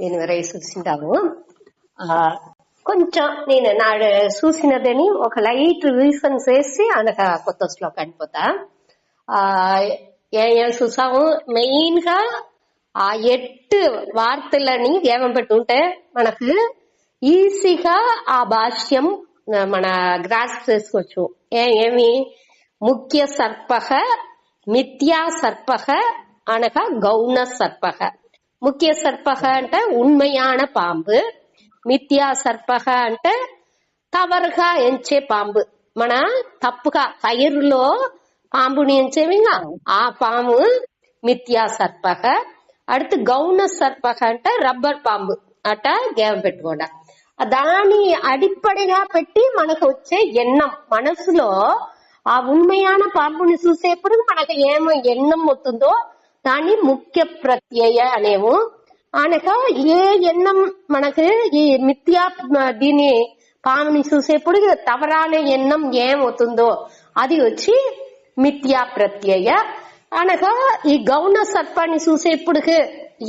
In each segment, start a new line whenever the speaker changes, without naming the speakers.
నేను రైస్ చూసింటాము. కొంచెం నేను నాడు చూసినదని ఒక లైట్ రీజన్స్ వేసి అనక కొత్త శ్లోకానికి పోతా. ఏం చూసాము మెయిన్ గా ఆ 8 వార్తలని ఏమపెట్టి ఉంటే మనకు ఈజీగా ఆ భాష్యం మన గ్రాస్ చేసుకోవచ్చు. ఏమి ముఖ్య సర్పహ మిథ్యా సర్పహ అనగా గౌణ సర్పహ. ముఖ్య సర్పహ అంటే ఉண்மையான పాంబు, మిథ్యా సర్పహ అంటే తవరుగా ఎంచే పాంబు. మన తప్పుగా కైరులో పాంబుని ఎంచేవిగా ఆ పాము మిథ్యా సర్పహ. அடுத்து గౌణ సర్పహ అంటే రబ్బర్ పాంబు అట గేవ పెట్టుకోండి. దాని అడిప్పడిగా పెట్టి మనకు వచ్చే ఎన్నం మనసులో ఆ ఉண்மையான పాంబుని చూసేప్పుడు మనకు ఏమో ఎన్నం అవుతుందో దాన్ని ముఖ్య ప్రత్యయ అనేము. అనగా ఏ ఎన్నం మనకు ఈ మిథ్యా దీని పాముని చూసేప్పుడు తవరానే ఎన్నం ఏమవుతుందో అది వచ్చి మిథ్యా ప్రత్యయ. అనగా ఈ గౌణ సర్పాన్ని చూసేప్పుడు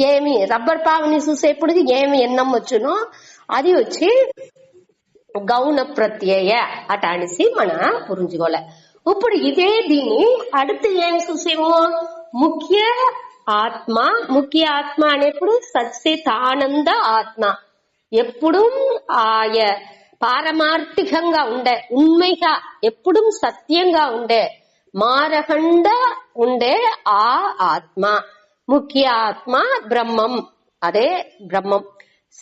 ఏమి రబ్బర్ పాముని చూసేప్పుడు ఏమి ఎన్నం వచ్చునో అది వచ్చి గౌణ ప్రత్యయ అట అనేసి మన పురించుకోలే. ఇప్పుడు ఇదే దీని அடுத்து ఏం చూసేమో ముఖ్య ఆత్మ. ముఖ్య ఆత్మ అనేప్పుడు సచ్చితానంద ఆత్మ, ఎప్పుడు ఆయ పారమార్థికంగా ఉండే ఉண்மைగా ఎప్పుడు సత్యంగా ఉండే మారకండ ఉండే ఆ ఆత్మ ముఖ్య ఆత్మ బ్రహ్మం, అదే బ్రహ్మం.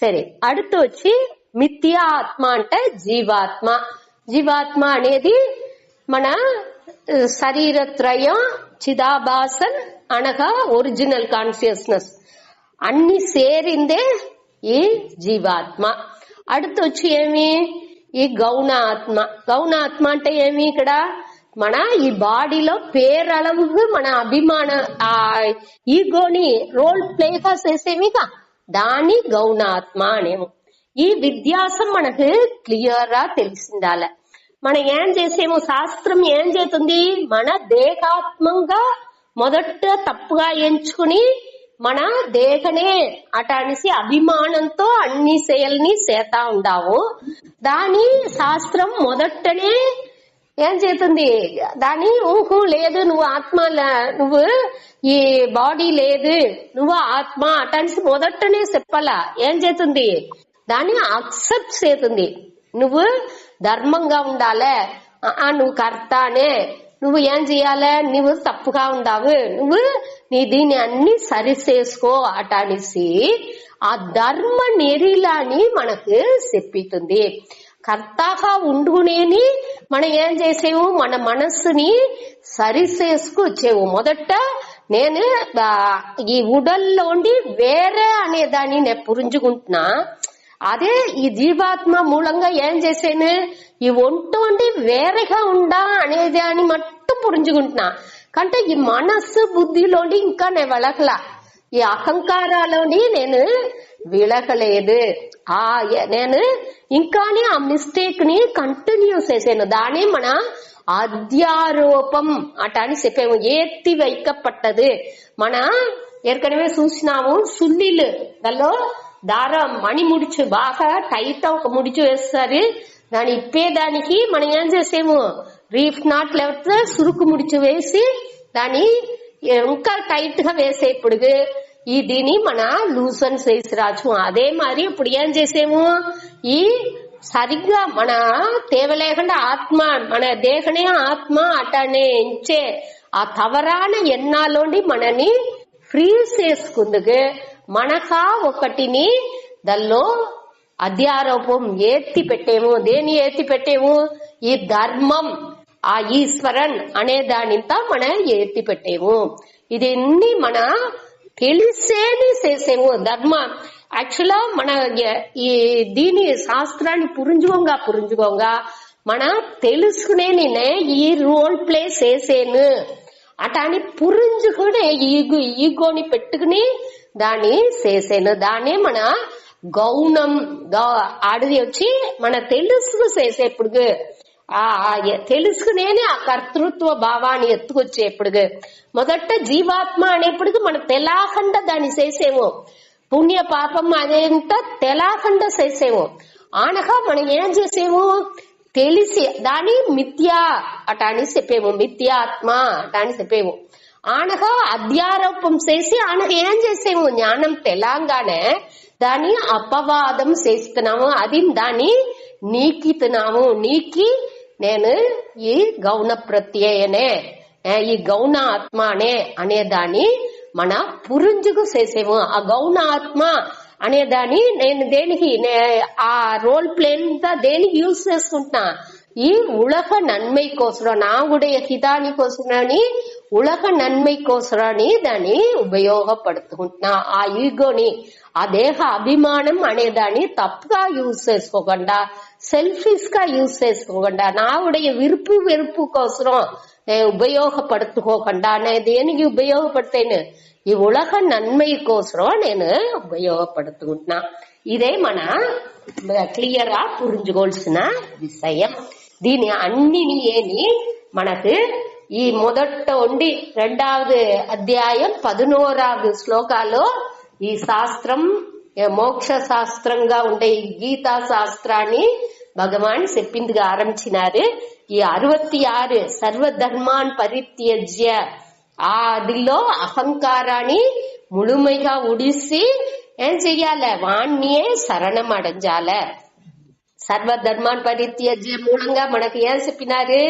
సరే அடுத்து వచ్చి మిథ్యా ఆత్మ అంటే జీవాత్మ. జీవాత్మ అనేది మన శరీరత్రయం చిదాభాసన్ అనగా ఒరిజినల్ కాన్షియస్నెస్ అన్ని సేరిందే ఈ జీవాత్మ. அடுத்து వచ్చి ఏమి ఈ గౌణ ఆత్మ. గౌణ ఆత్మ అంటే ఏమి ఇక్కడ మన ఈ బాడీలో పేరళవుకు మన అభిమాన ఆ ఈగోని రోల్ ప్లేగా చేసేవిగా దాని గౌణాత్మ అనేము. ఈ వ్యత్యాసం మనకు క్లియర్ గా తెలిసిందాల. మనం ఏం చేసేమో శాస్త్రం ఏం చేస్తుంది మన దేహాత్మంగా మొదట తప్పుగా ఎంచుకుని మన దేహనే అట అనేసి అభిమానంతో అన్ని శైలిని చేతా ఉండావు. దాని శాస్త్రం మొదటనే ఏం చేస్తుంది దాని ఊహు లేదు నువ్వు ఆత్మ నువ్వు ఈ బాడీ లేదు నువ్వు ఆత్మ అటనిసి మొదటనే చెప్పాలా. ఏం చేస్తుంది దాన్ని అక్సెప్ట్ చేస్తుంది. నువ్వు ధర్మంగా ఉండాలే, నువ్వు కర్తానే, నువ్వు ఏం చెయ్యాలే, నువ్వు తప్పుగా ఉండావు, నువ్వు నీ దీన్ని అన్ని సరి చేసుకో అట అనేసి ఆ ధర్మ నెరిలాని మనకు చెప్పితుంది. కర్తాగా ఉండుకునేని మనం ఏం చేసేవు మన మనస్సుని సరి చేసుకు వచ్చేవు. మొదట నేను ఈ ఉడల్లోండి వేరే అనే దాన్ని నేను పురించుకుంటున్నా. అదే ఈ జీవాత్మ మూలంగా ఏం చేసాను ఈ ఒంటోండి వేరేగా ఉండా అనేదాన్ని మట్టు పురించుకుంటున్నా. కంటే ఈ మనస్సు బుద్ధిలోండి ఇంకా నేను వెళకలా, ఈ అహంకారాలోని నేను విలకలేదు. నేను ఇంకానే ఆ మిస్టేక్ ని కంటిన్యూ చేసాను. దాని మన అధ్యారోపం అట అని చెప్పాము. ఏత్తి వైக்கப்பட்டது మన ఏற்கனவே చూసినాము. సుల్లిలు దానిలో దారం మణి ముడిచు బాగా టైట్ ఒక ముడిచు వేస్తారు. దాన్ని ఇప్పేదానికి మనం ఏం చేసాము రీఫ్ నాట్ లేకపోతే సురుకు ముడిచు వేసి దాన్ని ఇంకా టైట్ గా వేసేప్పుడు ఈ దీని మన లూసన్ చేసి రాచు. అదే మరి ఇప్పుడు ఏం చేసాము ఈ సరిగ్గా మన తేవలేకుండా ఆత్మ మన దేహనే ఆత్మ అటనే ఎంచే ఆ తవరాన ఎన్నాలోండి మనని ఫ్రీ చేసుకుందుకు మనకా ఒకటిని దానిలో అధ్యారోపం ఏత్తి పెట్టేము. దేని ఏత్తి పెట్టేము ఈ ధర్మం ఆ ఈశ్వరన్ అనే దానింతా మన ఎత్తి పెట్టేము. ఇదన్నీ మన తెలిసేని చేసేము ధర్మ. యాక్చువల్గా మన ఈ దీని శాస్త్రాన్ని పురించుకోగా మన తెలుసుకునే ఈ రోల్ ప్లే చేసేను అటాని పురించుకునే ఈగోని పెట్టుకుని దాన్ని చేసేను. దాన్ని మన గౌణం ఆడిది వచ్చి మన తెలుసు చేసేప్పుడు తెలుసుకునేనే ఆ కర్తృత్వ భావాన్ని ఎత్తుకొచ్చేప్పుడు మొదట జీవాత్మ అనేప్పటికి మనం తెలాకుండా దాన్ని చేసేమో, పుణ్య పాపం అదేంతా తెలాకుండా చేసేమో. అనగా మనం ఏం చేసేమో తెలిసి దాని మిథ్యా అట అని చెప్పేము, మిథ్యాత్మ అట అని చెప్పేము. అనగా అధ్యారోపం చేసి అనగా ఏం చేసేము, జ్ఞానం తెలంగానే దాన్ని అపవాదం చేస్తున్నాము, అది దాన్ని నీకితున్నాము. నీకి నేను ఈ గౌణ ప్రత్యయనే, ఈ గౌణ ఆత్మనే అనే దాన్ని మన పురుంజుకు చేసేము. ఆ గౌణ ఆత్మ అనే దాన్ని నేను దేనికి ఆ రోల్ ప్లేన్ దేనికి యూజ్ చేసుకుంటున్నా, ఈ ఉలக నన్மை కోసరం, నాగుடைய హితాని కోసరని ఉలக నన్மை కోసరని దాన్ని ఉపయోగపడుతుంటున్నా. ఆ ఈగోని, ఆ దేహ అభిమానం అనే దాన్ని తప్పుగా యూజ్ చేసుకోకుండా, సెల్ఫిష్ గా యూజ్ చేసుకోకుండా, నావుடைய విరుపు వెరుపు కోసరం ఉపయోగపడుకోకుండా, నేను దేనికి ఉపయోగపడతాను, ఈ ఉలக నన్மை కోసరం నేను ఉపయోగపడుతున్నా. ఇదే మన క్లియర్ గా పురించుకోవాల్సిన విషయం. దీని అన్నిని ఏమి మనకు ఈ మొదట ఉండి 2వ అధ్యాయం 11వ శ్లోకాల్లో ఈ శాస్త్రం మోక్ష శాస్త్రంగా ఉండే ఈ గీతా శాస్త్రాన్ని భగవాన్ చెప్పిందిగా ఆరంభించినారు. ఈ 66 సర్వధర్మాన్ పరిత్యజ్య అదిలో అహంకారాన్ని ముழுமைగా ఉడిసి ఏం చెయ్యాలి, వాణ్ణియే శరణం అడంజాల. సర్వధర్మాన్ పరిత్యజ్య మూలంగా మనకు ఏం చెప్పినారు,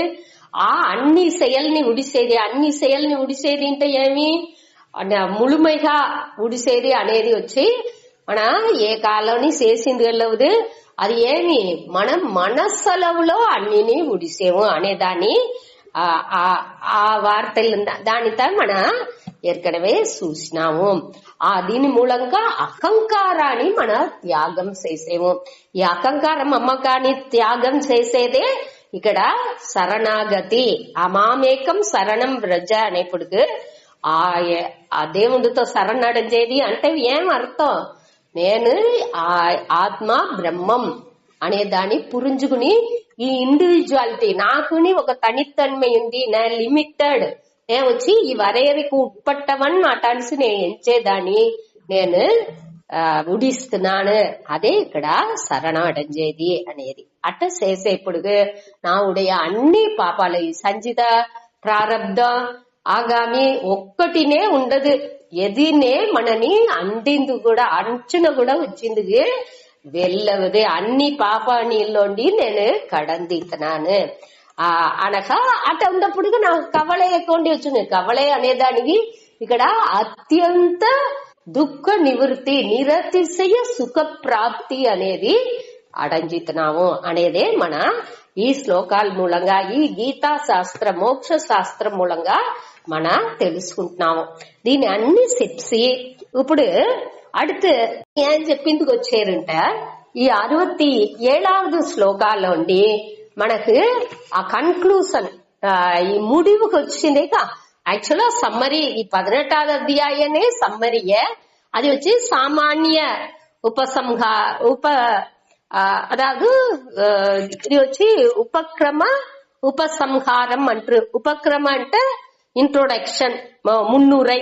ఆ అన్ని செயల్ని ఉడిసేది, అన్ని செயల్ని ఉడిసేది అంటే ఏమి, ముழுமைగా ఉడిసేది అనేది వచ్చి మన ఏ కాలంని చేసింది వెళ్ళవదు, అది ఏమి మనం మనస్సలవులో అన్నిని ఉడిసేము అనే దాన్ని ఆ వార్తలు దానితో మన ఏற்கனவே చూసినాము. దీని మూలంగా అహంకారాన్ని మన త్యాగం చేసేము. ఈ అహంకారం అమ్మకాన్ని త్యాగం చేసేదే ఇక్కడ శరణాగతి. అమామేకం శరణం వ్రజ అనేప్పుడు ఆ దేవుడితో శరణడేది అంటే ఏం అర్థం, నేను ఆత్మ బ్రహ్మం అనే దాన్ని పురించుకుని ఈ ఇండివిజువాలిటీ నాకుని ఒక తనితన్மை ఉంది, నా లిమిటెడ్ నేను వచ్చి ఈ వరేరికి ఉట్పట్టవని అటాల్సి నేను ఎంచేదాన్ని నేను ఉడిస్తున్నాను. అదే ఇక్కడ శరణడేది అనేది. అట్ట చేసేప్పుడు నావుடைய అన్ని పాపాలు, ఈ సంచిత ప్రారబ్ధం ఆగామి ఒక్కటినే ఉండదు, ఎదినే మనని అందింది కూడా అంచున కూడా వచ్చింది వెళ్ళవదు. అన్ని పాపానిలోండి నేను కడందితున్నాను అనగా అట్ట ఉన్నప్పుడు నాకు కవళ ఎక్కువండి వచ్చింది. కవళ అనేదానికి ఇక్కడ అత్యంత దుఃఖ నివృత్తి, నిరతిశయ సుఖ ప్రాప్తి అనేది అడంజితున్నాము అనేదే మన ఈ శ్లోకాల మూలంగా, ఈ గీతా శాస్త్ర మోక్ష శాస్త్రం మూలంగా మన తెలుసుకుంటున్నాము. దీని అన్ని చెప్పి ఇప్పుడు அடுத்து ஏன் చెప్పిందుకు వచ్చారంట, ఈ 67వ శ్లోకాల్లోండి మనకు ఆ కన్క్లూషన్, ఈ ముడివుకు వచ్చింది. యాక్చువల్గా సమ్మరీ ఈ 18వ అధ్యాయనే సమ్మరీయే. అది వచ్చి సామాన్య அதாவது ఇది వచ్చి ఉపక్రమ ఉపసంహారం అంటారు. ఉపక్రమ అంటే ఇంట్రొడక్షన్ మున్నురై,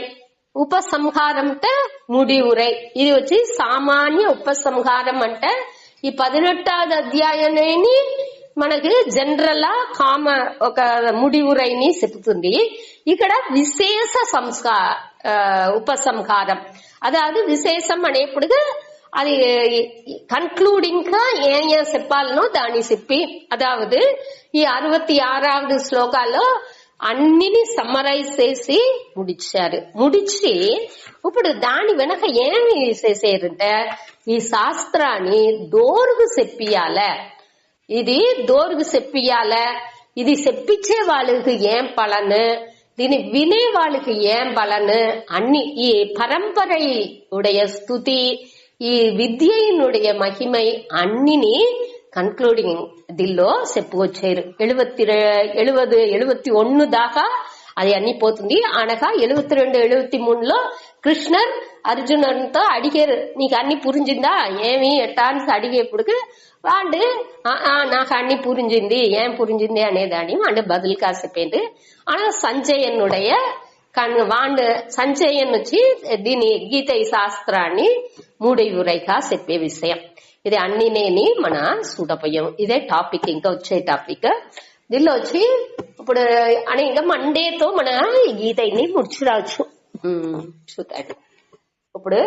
ఉపసంహారం అంటే ముడివురై. ఇది వచ్చి సామాన్య ఉపసంహారం అంటే ఈ 18వ అధ్యాయాన్ని మనకి జనరల్ ఒక ముడివురైని చెప్తుంది. ఇక్కడ విశేష ఉపసంహారం, అదాவது విశేషం అనేప్పుడు అది కన్క్లూడింగ్ గా ఏం చెప్పాలనో దాన్ని చెప్పి, అదాவது ఈ 66వ శ్లోకాల్లో అన్నిని సమ్మరైజ్ చేసి ముడిచి ఇప్పుడు దాని వెనక ఏమి చేసేదంటే ఈ శాస్త్రాన్ని దోరుగు చెప్పియాల, ఇది దోరుగు చెప్పియాల, ఇది చెప్పించే వాళ్ళకి ఏం పలన్, దీని వినే వాళ్ళకి ఏం పలన్ అన్ని ఈ పరంపరై ఉடைய స్తుతి, ఈ విద్యనుடைய మహిమై అన్నిని కన్క్లూడింగ్ దిల్లో చెప్పుకొచ్చారు. 71 దాకా అది అన్ని పోతుంది. అనగా 72, 73లో కృష్ణర్ అర్జునునితో అడిగారు, నీకు అన్ని పురింజిందా, ఏమి ఎట్టా అని అడిగేప్పుడు వాడు నాకు అన్ని పురింజింది, ఏం పురింజింది అనేదాన్ని వాడు బదులు కాసిపోయింది. ఆనా సంజయనుடைய వాడు సంజయన్ వచ్చి దీని గీత శాస్త్రాన్ని మూడైవురైగా చెప్పే విషయం. ఇది అన్నినేని మన చూడపోయాం. ఇదే టాపిక్. ఇంకా వచ్చే టాపిక్ దీనిలో వచ్చి ఇప్పుడు అని ఇంకా మండేతో మన గీతని ముడిచిరావచ్చు. చూద్దాం. ఇప్పుడు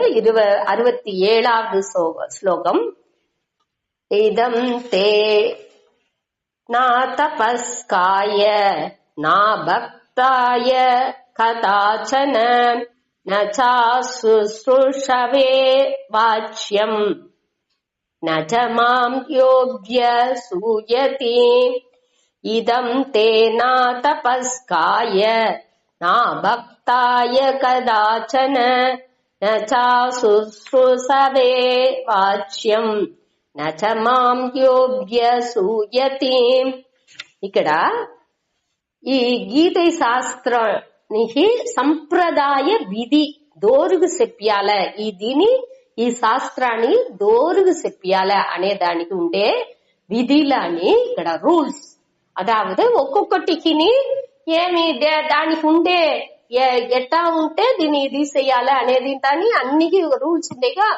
67వ శ్లోకం. ఇదం తే నా తపస్కాయ నా భక్తాయ కదాచన న చాశుశ్రూషవే వాచ్యం న చ మాం యోగ్య సూయతి. ఇదం తే నా తపస్కాయ నా భక్తాయ కదాచన న చాశుశ్రూషవే వాచ్యం న చ మాం యోగ్య సూయతి. ఇక్కడ ఈ గీత శాస్త్రానికి సంప్రదాయ విధి దోరుగు చెప్పాల, ఈ శాస్త్రాన్ని దోరుగు చెప్పాల అనే దానికి ఉండే విధిలని ఇక్కడ రూల్స్. అదావదు ఒక్కొక్కటికి ఏమి దానికి ఉండే ఎట్టా ఉంటే దీన్ని ఇది చెయ్యాలి అనేది దాని అన్ని రూల్స్ ఉండేగా.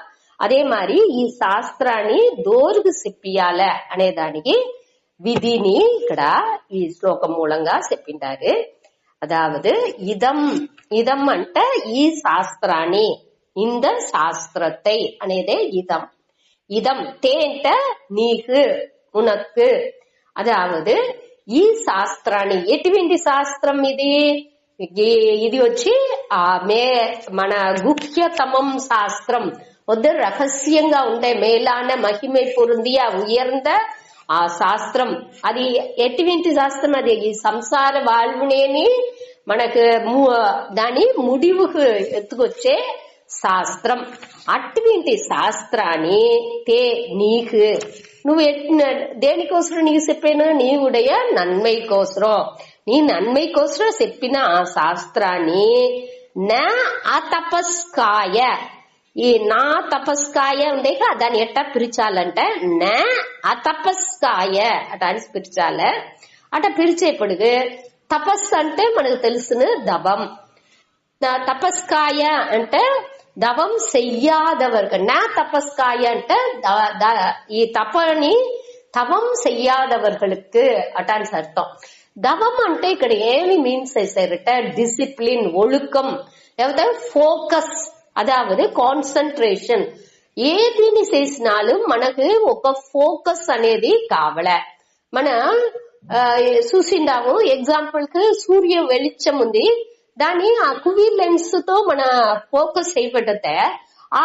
అదే మరి ఈ శాస్త్రాన్ని దోరుగు చెప్పాల అనే దానికి విధిని ఇక్కడ ఈ శ్లోకం మూలంగా చెప్పింటారు. అదావదు ఇదం అంటే ఈ శాస్త్రాన్ని, இந்த శాస్త్రத்தை అనేదే ఇదం తే అంటే నీకు ఉనకు. అదావదు ఈ శాస్త్రాన్ని ఎటువంటి శాస్త్రం ఇది వచ్చి మన గుహ్యతమం శాస్త్రం, వద్ద రహస్యంగా ఉండే మేలాన మహిமை పొందియ ఉయర్ந்த ఆ శాస్త్రం. అది ఎటువంటి శాస్త్రం? అది ఈ సంసార வாழ்வுనేని మనకు దాని ముడివుకు ఎత్తుకొచ్చే శాస్త్రం. అటువంటి శాస్త్రాన్ని తే నీకు నువ్వు దేనికోసం నీకు చెప్పాను? నీవుடைய నన్మై కోసరం, నీ నన్మై కోసరం చెప్పిన ఆ శాస్త్రాన్ని నా అతపస్కాయ, ఈ నా తపస్కాయ ఉండేగా దాన్ని ఎట్టా పిలిచాలంటే నా అతపస్కాయ అట అని పిలిచాల. అట పిలిచేప్పుడు తపస్సు అంటే మనకు తెలుసును దవం. తపస్కాయ అంటే దవం చెయ్యాదవർക്ക്. నా తపస్కాయ అంటే ఈ తవం చెయ్యాదవர்களுக்கு అట అని అర్థం. దవం అంటే ఇక్కడ ఏమి మీన్స్ చేశారట? డిసిప్లిన్, ఒழுக்கம், లేకపోతే ఫోకస్, అదావదు కాన్సన్ట్రేషన్. ఏదిని చేసినాலும் మనకు ఒక ఫోకస్ అనేది కావాల. మన చూసిండాము ఎగ్జాంపుల్ కి సూర్య వెలిచ్చం ఉంది, దాన్ని ఆ కువి లెన్స్ తో మన ఫోకస్ చేయబడితే ఆ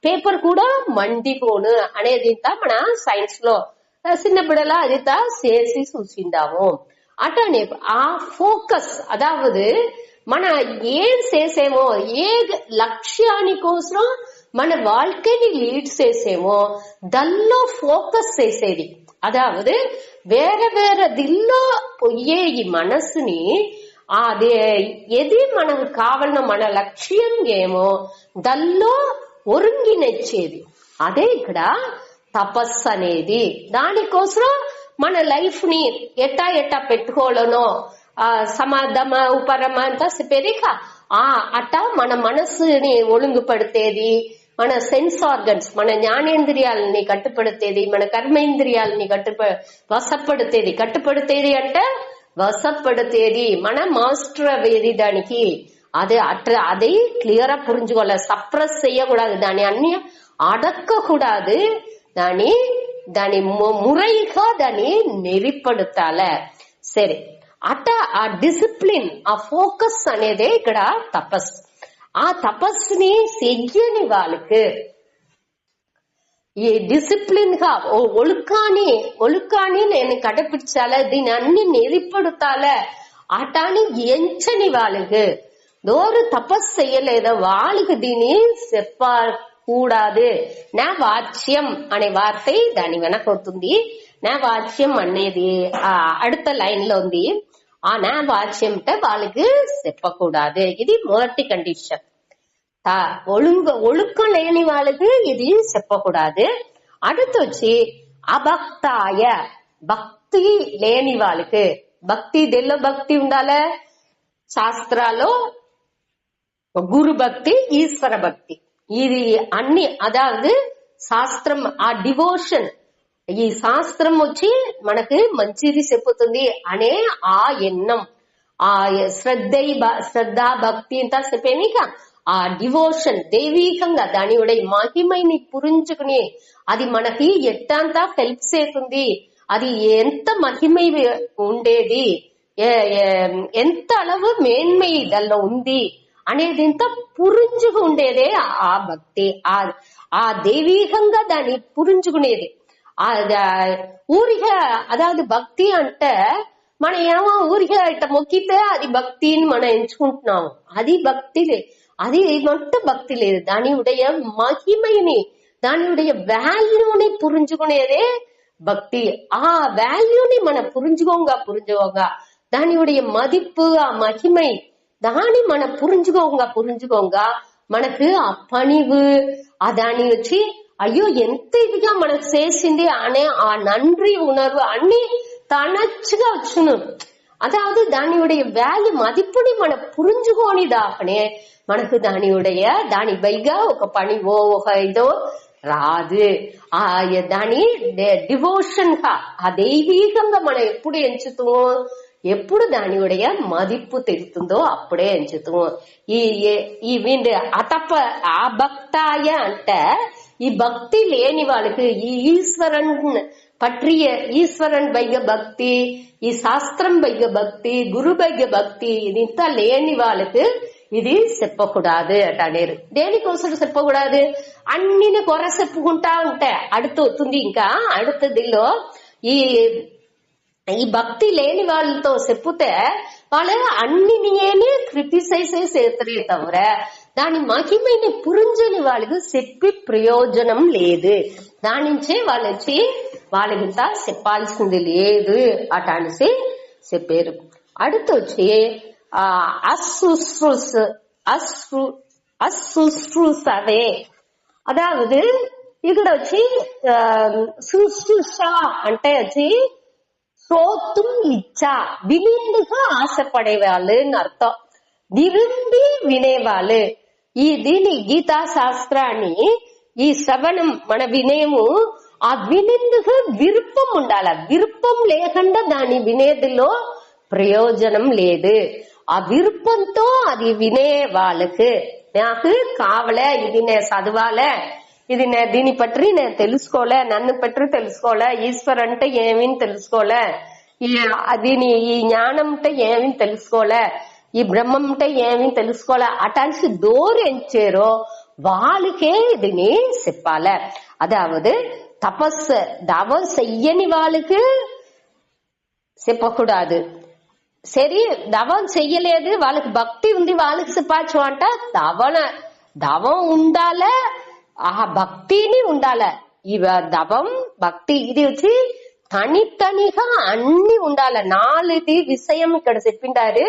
పేపర్ కూడా మండిపోను అనేది మన సైన్స్ లో చిన్నప్పుడలా అది చేసి చూసిండాము. అటనే ఆ ఫోకస్, అదావదు మన ఏం చేసేమో, ఏ లక్ష్యాని కోసం మన வாழ்க்கைని లీడ్ చేసేమో దానిలో ఫోకస్ చేసేది. అదావదు వేరే వేరే దిల్లో పోయే ఈ మనసుని అదే ఏది మనకు కావాలన్న మన లక్ష్యం ఏమో దానిలో ఒరుంగినచ్చేది. అదే ఇక్కడ తపస్సు అనేది. దానికోసం మన లైఫ్ ని ఎట్టా పెట్టుకోవాలనో సమాధమ ఉపరమ అంతా చెప్పేది. అట్ట మన మనసుని ఒழுங்கு పడితేది, మన సెన్స్ ఆర్గన్స్, మన జ్ఞానేంద్రియాలని కట్టుపడితేది, మన కర్మేంద్రియాలని కట్టుపడితేది అంటే వసపడితేది మన మాస్టర్ అవేది. దానికి அதை கிளியரா புரிஞ்சுக்கொள்ள, சப்ரஸ் செய்யக்கூடாது, దాని అన్ని అడక్కకూడదు, దాని మురైగా దాన్ని నెరిపడతాల. సరే, అట్ట ఆ డిసిప్లిన్, ఆ ఫోకస్ అనేదే ఇక్కడ తపస్సు. ఆ తపస్సుని చెయ్యని వాళ్ళకి ఈ డిసిప్లిన్ గా ఒழுக்காని నేను కడపించాల, దీని అన్ని నెరిపడతాల అటాని ఎంచని వాళ్ళకి దోరు తపస్సు చెయ్యలేదో వాళ్ళకి దీన్ని చెప్పకూడదు. నా వాచ్యం అనే వార్త దాని వెనకవుతుంది. నా వాచ్యం అనేది அடுத்த లైన్ లో ఉంది. ఆ నా వాచ్యం అంటే వాళ్ళకి చెప్పకూడదు. ఇది మొదటి కండిషన్. ఒழுకం లేని వాళ్ళకి ఇది చెప్పకూడదు. அடுத்து వచ్చి అభక్తాయ, భక్తి లేని వాళ్ళకి. భక్తి దెల్లో భక్తి ఉండాలి శాస్త్రాల్లో, గురు భక్తి, ఈశ్వర భక్తి. ఇది అన్ని అదాவது శాస్త్రం ఆ డివోషన్, ఈ శాస్త్రం వచ్చి మనకి మంచిది చెప్పుతుంది అనే ఆ ఎన్నం, ఆ శ్రద్ధ భక్తి అంతా చెప్పేనిక ఆ డివోషన్ దైవీకంగా దాని మహిమని పురించుకుని అది మనకి ఎట్టంతా హెల్ప్ చేస్తుంది, అది ఎంత మహిమై ఉండేది, ఎంత అలవు మేన్మై దానిలో ఉంది అనేది ఇంత పురించుకు ఉండేదే ఆ భక్తి. ఆ దైవీకంగా దాన్ని పురించుకునేది. ఊరిగా అదాவது భక్తి అంటే మన ఏమో ఊరిగా ఇట్ట మొక్కితే అది భక్తిని మనం ఎంచుకుంటున్నాము. అది భక్తి లేదు, అది మొట్ట భక్తి లేదు. దాని ఉடைய మహిమని, దాని ఉடைய వాల్యూని పురించుకునేదే భక్తి. ఆ వాల్యూని మనం పురించుకోగా దాని ఉடைய మదిப்பு, ఆ మహిమై దాని మన పురించుకోగా మనకు ఆ పணிவு, ఆ దాని వచ్చి అయ్యో ఎంత ఇదిగా మనకు చేసింది అనే ఆ నండ్రి ఉణర్వు అన్ని తనచ్చుగా వచ్చును. అదాவது దానియుடைய వాల్యూ మదిప్పుని మన పురించుకోని దాకనే మనకు దాని పైగా ఒక పనివో ఒక ఇదో రాదు. ఆ దాని డివోషన్ గా ఆ దైవీకంగా మనం ఎప్పుడు ఎంచుతామో, ఎప్పుడు దానియుடைய మదిప్పు తెలుతుందో అప్పుడే ఎంచుతాము. ఈ వీండి అతప్ప ఆ భక్తాయ అంటే ఈ భక్తి లేని వాళ్ళకి ఈ ఈశ్వరన్ పట్రియ ఈశ్వరన్ బైగ భక్తి, ఈ శాస్త్రం బైగ భక్తి, గురు బైగ భక్తి ఇది ఇంత లేని వాళ్ళకి ఇది చెప్పకూడదు అంటారు. దేనికోసం చెప్పకూడదు? అన్నిని కొర చెప్పుకుంటా ఉంటే అడుతుంది. ఇంకా అడుతదిలో ఈ భక్తి లేని వాళ్ళతో చెప్పుతే వాళ్ళు అన్నిని క్రిటిసైజ్ చేస్తారే తవర దాని మహిమని పురించని వాళ్ళకి చెప్పి ప్రయోజనం లేదు. దాని నుంచే వాళ్ళకింత చెప్పాల్సింది లేదు అటానిసి చెప్పారు. அடுத்து వచ్చి అశుశ్రూసవే, అదాவது ఇక్కడ వచ్చి శుశ్రూష అంటే వచ్చి శ్రోతుం ఇచ్చా, వినేందుగా ఆశపడే వాళ్ళు అని అర్థం. విరుంబి వినేవాళ్ళు. దీని గీతా శాస్త్రాన్ని ఈ శ్రవణం మన వినేము ఆ వినేందుకు విరుపం ఉండాల. విరుపం లేకుండా దాని వినేదిలో ప్రయోజనం లేదు. ఆ విరుపంతో అది వినే వాళ్ళకి నాకు కావలే, ఇది నేను చదవాలే, ఇది దీని పట్రి నేను తెలుసుకోలే, నన్ను పట్రి తెలుసుకోలే, ఈశ్వర్ అంటే ఏమీ తెలుసుకోలే, దీని ఈ జ్ఞానం అంటే ఏమీ తెలుసుకోలే, ఈ బ్రహ్మం అంటే ఏమీ తెలుసుకోలే అటానికి దూరం ఎంచారో వాళ్ళకే దీని చెప్పాలి. అదాவது తపస్సు దవం చెయ్యని వాళ్ళకి చెప్పకూడదు. సరే దవం చెయ్యలేదు వాళ్ళకి భక్తి ఉంది వాళ్ళకి చెప్పచ్చు అంట. దవం ఉండాలే, ఆ భక్తిని ఉండాలి. ఈ దవం భక్తి ఇది వచ్చి తనిగా అన్ని ఉండాలి. 4 విషయం ఇక్కడ చెప్పిండారు.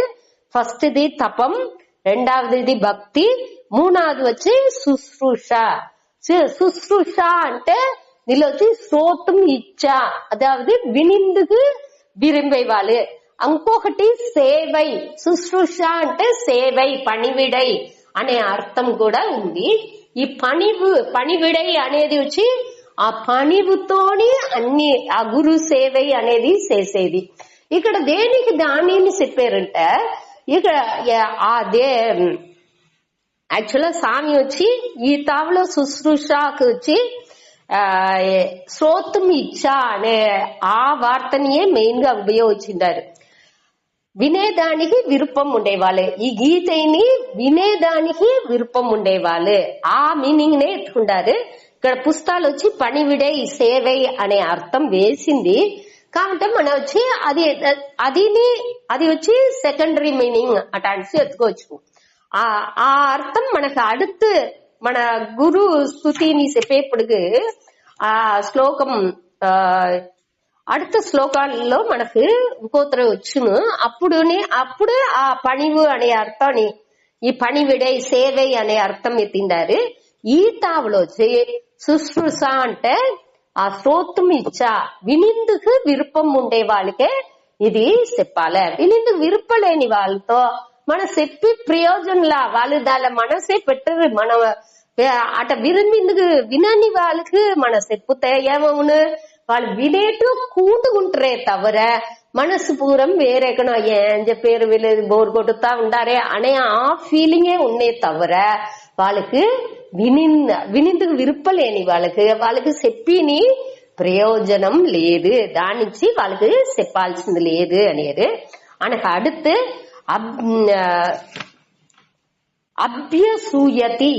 ఫస్ట్ది తపం, రెండవది భక్తి, మూడవది వచ్చి శుశ్రూష. శుశ్రూష అంటే దీనిలో వచ్చి శ్రోతం ఇచ్చా, అదాவது వినిందుకు విరింబేవాళ్ళు. ఇంకొకటి సేవై, శుశ్రూష అంటే సేవై, పణివిడై అనే అర్థం కూడా ఉంది. ఈ పణివిడై అనేది వచ్చి ఆ పణివుతోని అన్ని ఆ గురు సేవై అనేది చేసేది. ఇక్కడ దేనికి దానిని చెప్పారంటే ఇక్కడ యాక్చువల్ గా స్వామి వచ్చి ఈ తావలో శుశ్రూషకు వచ్చి శ్రోతం ఇచ్చా అనే ఆ వార్తనియే మెయిన్ గా ఉపయోగించారు. వినేదానికి విరుపం ఉండేవాళ్ళు, ఈ గీతని వినేదానికి విరుపం ఉండేవాళ్ళు. ఆ మీనింగ్ నే ఎత్తుకుంటారు. ఇక్కడ పుస్తకాలు వచ్చి పణివిడై సేవై అనే అర్థం వేసింది కాబట్టి మనం వచ్చి అది వచ్చి సెకండరీ మీనింగ్ అటాంటి ఎత్తుకోవచ్చు. ఆ అర్థం మనకు அடுத்து మన గురు స్తుతిని చెప్పేప్పటికి ఆ శ్లోకం அடுத்த శ్లోకాల్లో మనకు ఇంకోతర వచ్చును. అప్పుడు ఆ పణివు అనే అర్థాన్ని ఈ పనివిడే సేవే అనే అర్థం ఎత్తిండారు. ఈతావులో వచ్చి శుశ్రూష అంటే ఆ శ్రోత్రం ఇచ్చా వినిందుకు విరుపం ఉండే వాళ్ళకే ఇది చెప్పాలి. వినిందుకు విరుపలేని వాళ్ళతో మన చెప్పి ప్రయోజనంలా వాళ్ళు దాని మనసే పెట్టరు. మన అట వినిందుకు వినని వాళ్ళకి మన చెప్పుతే ఏమవును, వాళ్ళు వినేటు కూటుకుంటారే తవర మనసు పూరం వేరేకనో ఏం చెప్పారు వీళ్ళు బోర్ కొడుతా ఉండారే అనే ఆ ఫీలింగే ఉండే తవర వాళ్ళకి వినిందుకు విరుపలేని వాళ్ళకి చెప్పిని ప్రయోజనం లేదు, దాని నుంచి వాళ్ళకి చెప్పాల్సింది లేదు అనేది. అనకు அடுத்து అభ్యసూయతి,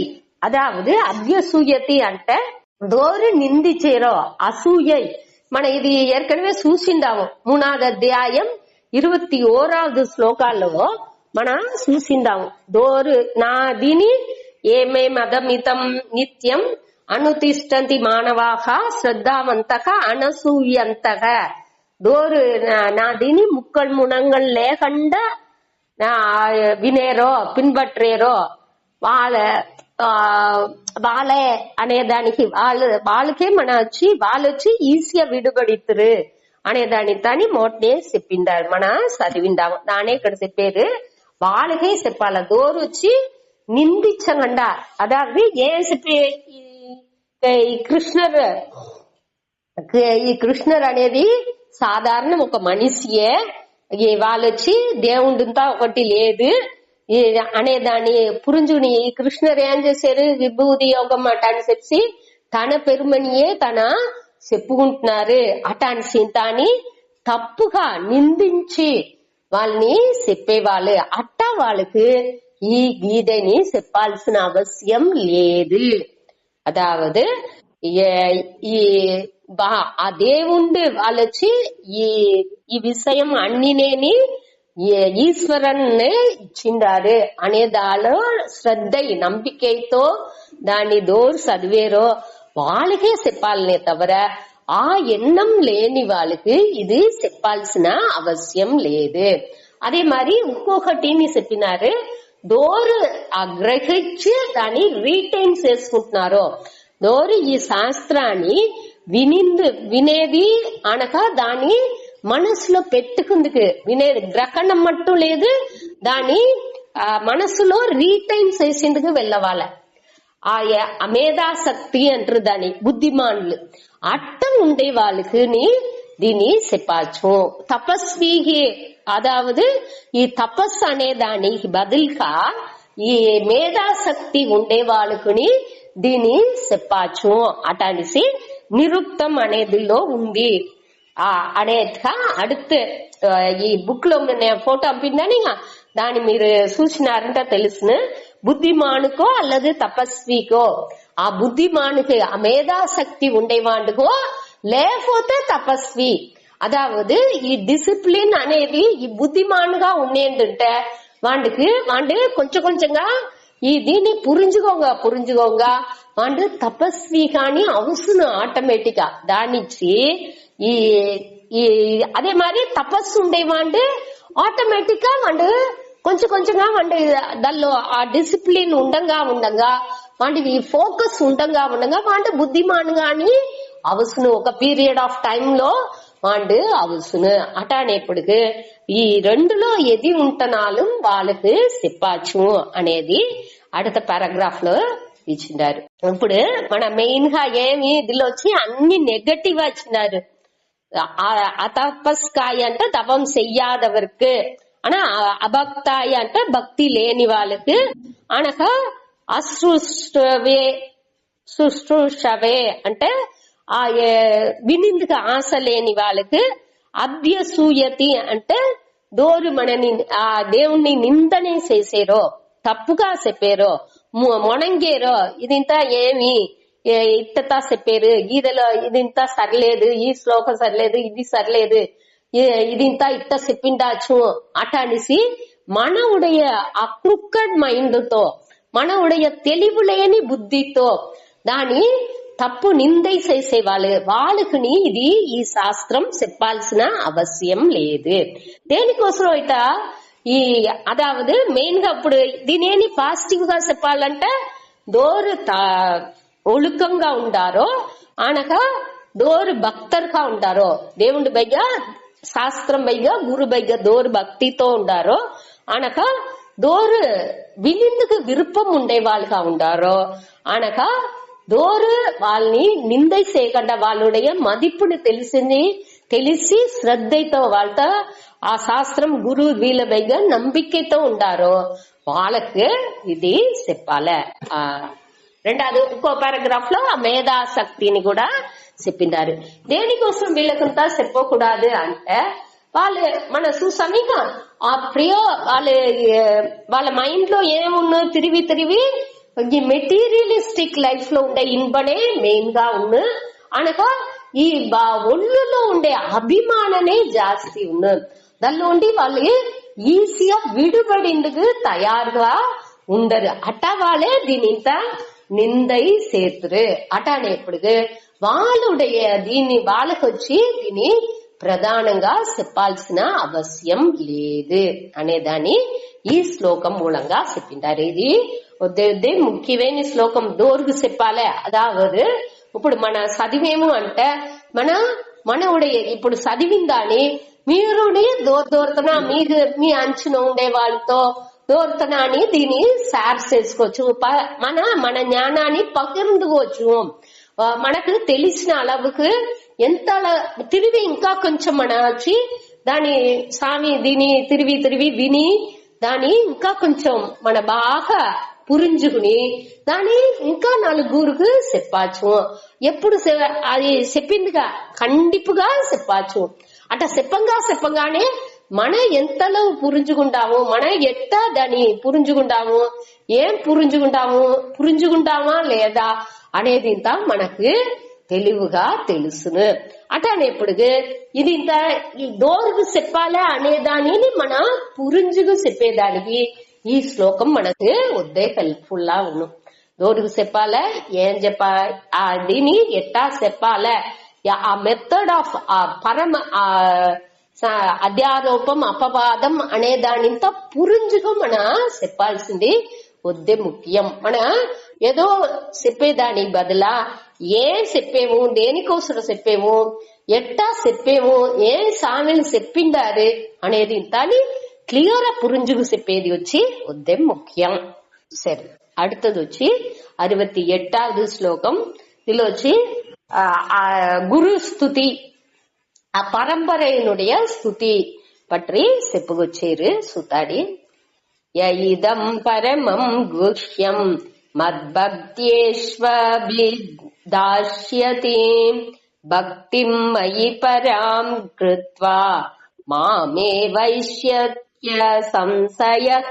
అదావదు అభ్యసూయతి అంటే దోరు నిందించేరో అసూయై. మన ఇది ఏற்கனவே చూసిండాము 3వ అధ్యాయం 21వ శ్లోకాల్లో మనం చూసిండాము. దోరు నా దీని ఏమేమదమితం నిత్యం అనుతిష్టంతి మానవాహ శ్రద్ధావంతక అనసూయంతక. దోరు నా దీని ముక్కలు మునంగల్ లేకుండా వినేరో పిన్బట్రేరో వాళ్ళే అనేదానికి వాళ్ళకే వాళ్ళొచ్చి ఈజీగా విడుబడితురు అనేదాని దాన్ని మోటనే చెప్పిండారు. మన చదివిండాము దానే ఇక్కడ చెప్పారు. వాళ్ళకే చెప్పాల. దోరు వచ్చి నిందించకుండా అదాவது ஏன் చెప్పి ఈ కృష్ణర్ అనేది సాధారణ ఒక మనిషియే, వాళ్ళొచ్చి దేవుడింతా ఒకటి లేదు అనేదాన్ని పురుంజుని ఈ కృష్ణర్ ఏం చేశారు, విభూతి యోగం అటాన్ని చెప్పి తన పెరుమనియే తన చెప్పుకుంటున్నారు. అటాన్ని తాని తప్పుగా నిందించి వాళ్ళని చెప్పేవాళ్ళు. అట్టా వాళ్ళకి ఈ గీతని చెప్పాల్సిన అవసరం లేదు. అదావదు ఆ దేవుండు వాళ్ళొచ్చి ఈ విషయం అన్నినేని ఈశ్వరన్నే ఇచ్చిండారు అనే దాలో శ్రద్ధ నంబికతో దాన్ని దోరు చదివేరో వాళ్ళకే చెప్పాలనే తవర ఆ ఎన్నం లేని వాళ్ళకి ఇది చెప్పాల్సిన అవసరం లేదు. అదే మరి ఇంకొకటి చెప్పినారు, దోరు గ్రహించి దాన్ని రీటైన్ చేసుకుంటున్నారు. దోరు ఈ శాస్త్రాన్ని వినేది అనక దాన్ని మనసులో పెట్టుకుందుకు వినేది గ్రహణం మట్టు లేదు, దాన్ని మనసులో రీటైన్ చేసేందుకు వెళ్ళవాల. ఆ మేధాశక్తి అంటారు దాని బుద్ధిమానులు. అట్టం ఉండే వాళ్ళకి దీన్ని చెప్పచ్చు. తపస్వికి అదావదు ఈ తపస్సు అనే దానికి బదులుగా ఈ మేధాశక్తి ఉండే వాళ్ళకుని దీన్ని చెప్పచ్చు అటనిసి నిరుక్తం అనేదిలో ఉంది అనేదిగా. அடுத்து ఈ బుక్ లో ఫోటో పంపిందని దాన్ని మీరు చూసినారంటే తెలుసును. బుద్ధిమానుకో అల్లదు తపస్వికో, ఆ బుద్ధిమానుకి ఆ మేధాశక్తి ఉండేవాడుకో లేకపోతే తపస్వి. అదావదు ఈ డిసిప్లిన్ అనేది ఈ బుద్ధిమానుగా ఉండేందుంటే వాడు కొంచెం కొంచెంగా ఈ దీన్ని పురించుకోగా వాడు తపస్వి కానీ అవసరం ఆటోమేటిక్ గా దానిచ్చి ఈ అదే మరి తపస్సు ఉండేవాడు ఆటోమేటిక్ గా వాడు కొంచెం కొంచెంగా వాడు దానిలో ఆ డిసిప్లిన్ ఉండంగా వాడి ఈ ఫోకస్ ఉండంగా వాడు బుద్ధిమాన్ గాని అవసరం ఒక పీరియడ్ ఆఫ్ టైమ్ లో వాడు అవసరం అటానేప్పటికి ఈ రెండులో ఎది ఉంటనాలు వాళ్ళకి చెప్పచ్చు అనేది அடுத்த పారాగ్రాఫ్ లో ఇచ్చినారు. ఇప్పుడు మన మెయిన్ గా ఏమి ఇదిలో వచ్చి అన్ని నెగటివ్ ఇచ్చినారు. అతపస్కాయ అంటే తపం చెయ్యాదవరికి అన అభక్తాయ అంటే భక్తి లేని వాళ్ళకి అనక శుశ్రూషవే అంటే ఆ వినిందుకు ఆశ లేని వాళ్ళకి అభ్యసూయతి అంటే దోరు మనని ఆ దేవుణ్ణి నిందనే చేసేరో తప్పుగా చెప్పారో మొనంగేరో ఇదింతా ఏమి ఇట్టతా చెప్పారు గీతలో ఇదింత సరిలేదు, ఈ శ్లోకం సరిలేదు, ఇది సరిలేదు, ఇదింత ఇట్ట చెప్పిండాచ్చు అటనిసి మన ఉடைய ఆ క్రుక్కడ్ మైండ్ తో మన ఉடைய తెలివి లేని బుద్ధితో దాని తప్పు నిందై చేసే వాళ్ళకి ఇది ఈ శాస్త్రం చెప్పాల్సిన అవసరం లేదు. దేనికోసం ఇట ఈ అదావదు మెయిన్ గా ఇప్పుడు దీనేని పాజిటివ్ గా చెప్పాలంటే దోరు ఒழுకంగా ఉండారో అనగా దోరు భక్తర్గా ఉండారో దేవుడి బైగ శాస్త్రం బైగ గురు బైగ దోరు భక్తితో ఉండారో అనగా దోరు వినిందుకు విరుపం ఉండే వాళ్ళుగా ఉండారో అనగా దోరు వాళ్ళని నిందై చేయకుండా వాళ్ళుடைய మదిపుని తెలిసి శ్రద్ధతో వాళ్ళతో ఆ శాస్త్రం గురు వీళ్ళ బైగ నம்பிக்கைతో ఉండారో వాళ్ళకి ఇది చెప్పాలి. రెండోది ఇంకో పారాగ్రాఫ్ లో ఆ మేధాశక్తిని కూడా చెప్పిండారు. దేనికోసం వీళ్ళకంతా చెప్పకూడదు అంటే వాళ్ళు మన చూసామిగా ఆ వాళ్ళ మైండ్ లో ఏమున్నా తిరిగి ఈ మెటీరియలిస్టిక్ లైఫ్ లో ఉండే ఇన్బనే మెయిన్ గా ఉన్న అనగా ఈ ఒళ్ళులో ఉండే అభిమాననే జాస్తి ఉన్న దానిలో ఉండి వాళ్ళు ఈజీగా విడుబడిందుకు తయారుగా ఉండరు. అట్ట వాళ్ళే దీనింత నిందై సేతురు. అటానేప్పుడు వాళ్ళుடைய దీన్ని వాళ్ళకొచ్చి దీన్ని ప్రధానంగా చెప్పాల్సిన అవసరం లేదు అనేదాన్ని ఈ శ్లోకం మూలంగా చెప్పిండారు. ఇది ముఖ్యమైన శ్లోకం దోరుకు చెప్పాలి. అదావదు ఇప్పుడు మన చదివేము అంటే మనవుடைய ఇప్పుడు చదివిందాని మీరు దూరతన మీ అంచున ఉండే వాళ్ళతో దూరతన అని దీన్ని షేర్ చేసుకోవచ్చు. మన జ్ఞానాన్ని పகிர்ந்துకోవచ్చు. మనకు తెలిసిన అలవుకు ఎంత తిరిగి ఇంకా కొంచెం మన వచ్చి దాని స్వామి దీని తిరిగి విని దాని ఇంకా కొంచెం మన బాగా పురింజుకుని దాని ఇంకా నలుగురికి చెప్పచ్చు. ఎప్పుడు అది చెప్పిందిగా ఖండిపుగా చెప్పచ్చు. అట్లా చెప్పంగానే మన ఎంతలో పురించుకుంటాము, మన ఎట్టా దాన్ని పురించుకుంటాము, ఏం పురించుకుంటామా లేదా అనేది ఇంత మనకు తెలివిగా తెలుసును. అటనేప్పుడు ఇది ఇంత ఈ దోరుకు చెప్పాలా అనే దానిని మన పురింజుకు చెప్పేదానికి ఈ శ్లోకం మనకు వద్దే హెల్ప్ఫుల్ లా ఉను. దోరుకు చెప్పాలా ఏం చెప్పాలి దీని ఎట్టా చెప్పాలా ఆ మెథడ్ ఆఫ్ ఆ పరమ అధ్యారోపం అపవాదం అనే దానింత పురింజుగా మన చెప్పాల్సింది వద్దే ముఖ్యం. మన ఏదో చెప్పేదాని బదులా ఏం చెప్పేము, దేనికోసం చెప్పేము, ఎట్టా చెప్పేము, ఏం సామెలు చెప్పిండారు అనేది ఇంతని క్లియర్ గా పురింజుకు చెప్పేది వచ్చి వద్దే ముఖ్యం. సరే, அடுத்தது వచ్చి 68வது శ్లోకం. இதுல వచ్చి குரு ஸ்துதி பரம்பரையினுடைய ஸ்துதி பற்றி செப்புகொச்சேரு சுத்தாடி. யஇதம் பரமம் குஹ்யம் மத்பக்த்யேஷ்வபிதாஷ்யதி பக்திம் மயி பராம் கிருத்வா மாமே வைஷ்யத்ய சம்சயஹ.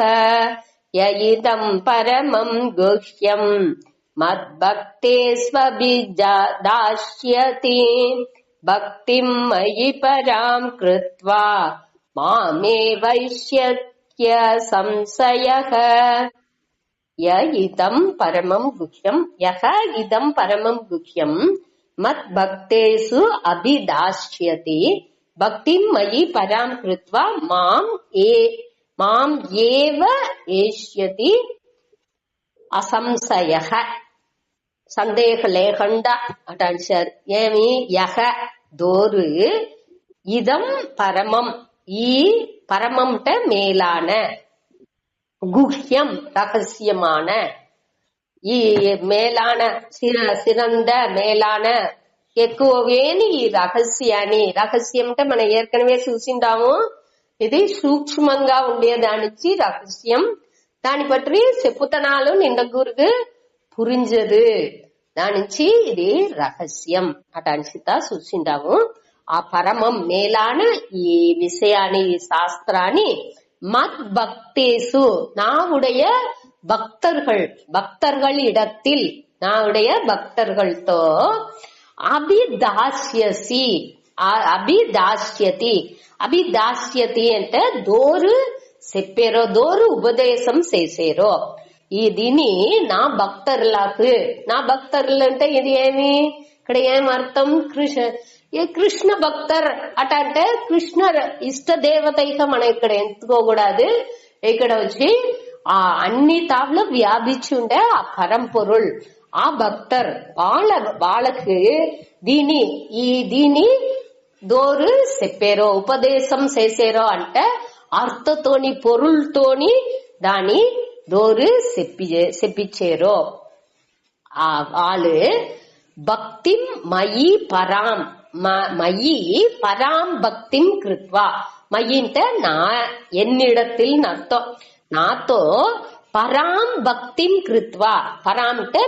யஇதம் பரமம் குஹ்யம் மத்பக்தேஷ்வபிதாஷ்யதி பக்திம் மயி பராம் கிருத்வா மாமே வைஷ்யத்ய சம்சயஹ. யஇதம் பரமம் குஹ்யம் யஹ இதம் பரமம் குஹ்யம் மத் பக்தேஷு அபிதாஷ்யதி பக்திம் மயி பராம் கிருத்வா மாம் ஏவ ஏஷ்யதி అసంశయః సందేహ లేకుండా అంటారు. ఏమి యహ దోరు ఇదం పరమం ఈ పరమంట మేలాన గుహ్యం రహస్యமான ఈ మేలాన సిరంద మేలాన ఎక్కువవేని ఈ రహస్యాన్ని రహస్యం అంటే మనం ఏర్కనవే చూసిండాము. ఇది సూక్ష్మంగా ఉండేదానికి రహస్యం. దాని పற்றி చెప్పుతనాలు నిండగురుకు పురింజదు దానించి ఇది రహస్యం అటాన్సితా చూసిండాము. ఆ పరమం మేలాన ఈ విషయాన్ని ఈ శాస్త్రాన్ని மத் பக்தேசு நாவுடைய பக்தர்கள் இடத்தில் நாவுடைய பக்தர்கள்తో అభిదాస్యతి అంటే దోరు చెప్పారో దోరు ఉపదేశం చేసారో ఈ దీని నా భక్తర్లకు నా భక్తర్లు అంటే ఇది ఏమి ఇక్కడ ఏం అర్థం ఏ కృష్ణ భక్తర్ అట అంటే కృష్ణ ఇష్ట దేవతగా మనం ఇక్కడ ఎంచుకోకూడదు. ఇక్కడ వచ్చి ఆ అన్ని తావులో వ్యాపించి ఉండే ఆ పరంపొరుల్ ఆ భక్తర్ వాళ్ళకి దీని దోరు చెప్పారో ఉపదేశం చేసారో అంటే అర్థతోని పొరులతోని దాని దోరు చెప్పించారో వాళ్ళు భక్తిం మయి పరాం భక్తిం కృత్వా. మయి అంటే నా ఎన్నిడத்தில் అర్థం నాతో పరాం భక్తిం కృత్వా. పరాం అంటే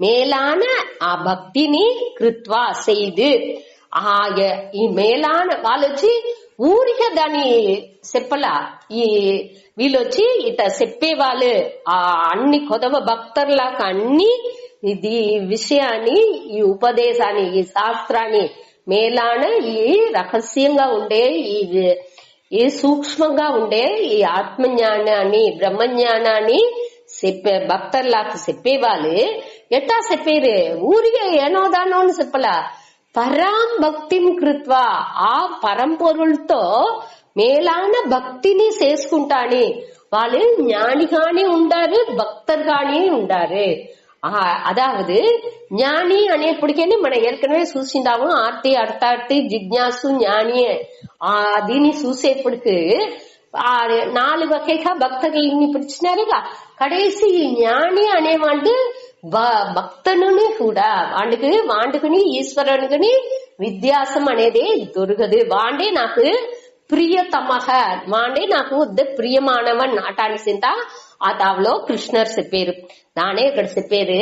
మేలాన ఆ భక్తిని కృత్వా செய்து ఈ మేలాన వాళ్ళు వచ్చి ఊరికే దాన్ని చెప్పలా. ఈ వీళ్ళొచ్చి ఇట చెప్పేవాళ్ళు ఆ అన్ని కొదవ భక్తుల్లాగా అన్ని ఇది విషయాన్ని ఈ ఉపదేశాన్ని ఈ శాస్త్రాన్ని మేలాన ఈ రహస్యంగా ఉండే ఈ సూక్ష్మంగా ఉండే ఈ ఆత్మజ్ఞానాన్ని బ్రహ్మజ్ఞానాన్ని చెప్పే భక్తుల్లాగా చెప్పేవాళ్ళు ఎట్టా చెప్పేరు ఊరికే ఏనో దానో అని చెప్పలా. పరాం భక్తిం కృత్వా ఆ పరంపొరులతో మేలాన భక్తిని చేసుకుంటాని వాళ్ళు ஞானிగాని ఉండారు భక్తర్గాని ఉండారు. அதாவது ஞானி అనేప్పటికీ మనం ఏற்கனவே చూసిందాము ఆర్తి అర్థార్థి జిజ్ఞాసు ஞானி దీన్ని చూసేప్పటికి 4 వகைగా భక్తుల్ని పిలిచినారుగా. కడేసి ఈ ஞானி అనేవాళ్ళు భక్తుని కూడా వాండుకుని ఈశ్వరుని విద్యాసం అనేది దొరకదు. వాండే నాకు ప్రియతమహ వాండే నాకు ప్రియమానవన్ అటానిసింత ఆ తావులో కృష్ణర్ చెప్పారు. దానే ఇక్కడ చెప్పారు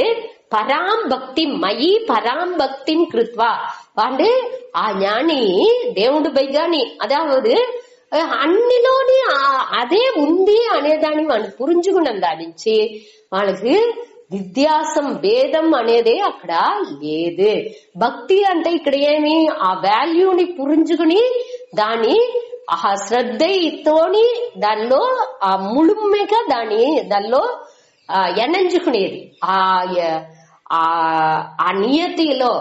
పరాం భక్తి మయి పరాం భక్తిం కృత్వా. వాండే ఆ ஞானி దేవుడు బైగాని అదావదు అన్నిలోని అదే ఉంది అనేదాన్ని వాళ్ళు పురించుకున్నాం. దానించి వాళ్ళకి విద్యాసం భేదం అనేదే అక్కడ లేదు. భక్తి అంటే ఇక్కడ ఏమి ఆ వాల్యూని పురించుకుని దాన్ని ఆ శ్రద్ధతోని దానిలో ఆ ముಳುమెగా దానిలో ఎనంచుకునేది ఆ నియతిలో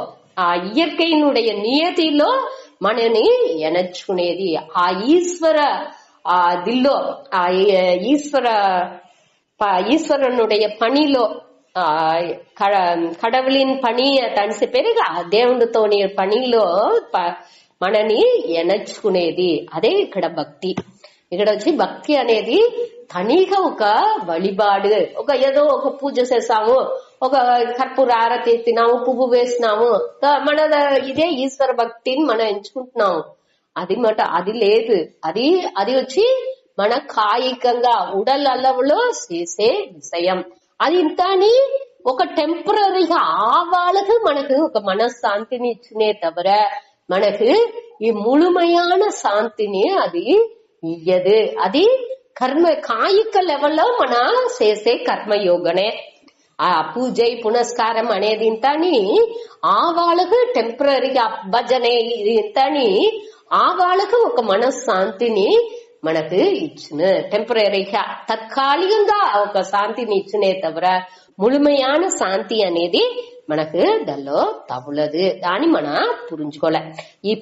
ఆ ఇయర్కైనుடைய నియతిలో మనని ఎనర్చుకునేది. ఆ ఈశ్వర దిల్లో ఆ ஈஸ்வரனுடைய பணிలో கடவுளின் పని తనిసి పెరిగా దేవుడితోని పనిలో మనని ఎనర్చుకునేది అదే ఇక్కడ భక్తి. ఇక్కడ వచ్చి భక్తి అనేది తనిగా ఒక వழிபாடு. ఏదో ఒక పూజ చేసాము, ఒక కర్పూర ఆరతి ఎత్తినాము, పువ్వు వేసినాము, మన ఇదే ఈశ్వర భక్తిని మనం ఎంచుకుంటున్నాము. అది లేదు. అది వచ్చి మన కాయికంగా ఉడల్ అలవులో చేసే విషయం. అది ఇంతని ఒక టెంపరీగా వాళ్ళకు మనకు ఒక మనశ్శాంతిని ఇచ్చినే తవిర మనకు ఈ ముழுமையான శాంతిని అది ఇయ్యదు. అది కాయిక లెవెల్లో మన చేసే కర్మయోగనే. ఆ పూజ పునస్కారం అనేది ఇంతని ఆ వాళ్ళకు టెంపరీగా భజనే ఇంతని ఆ వాళ్ళకు ఒక మనశ్శాంతిని మనకు ఇచ్చిన టెంపరీగా తత్కాలికంగా ఒక శాంతిని ఇచ్చినే తవిర ముழுமையான శాంతి అనేది మనకు దానిలో తగులదు. దాన్ని మన పురించుకోలే. ఈ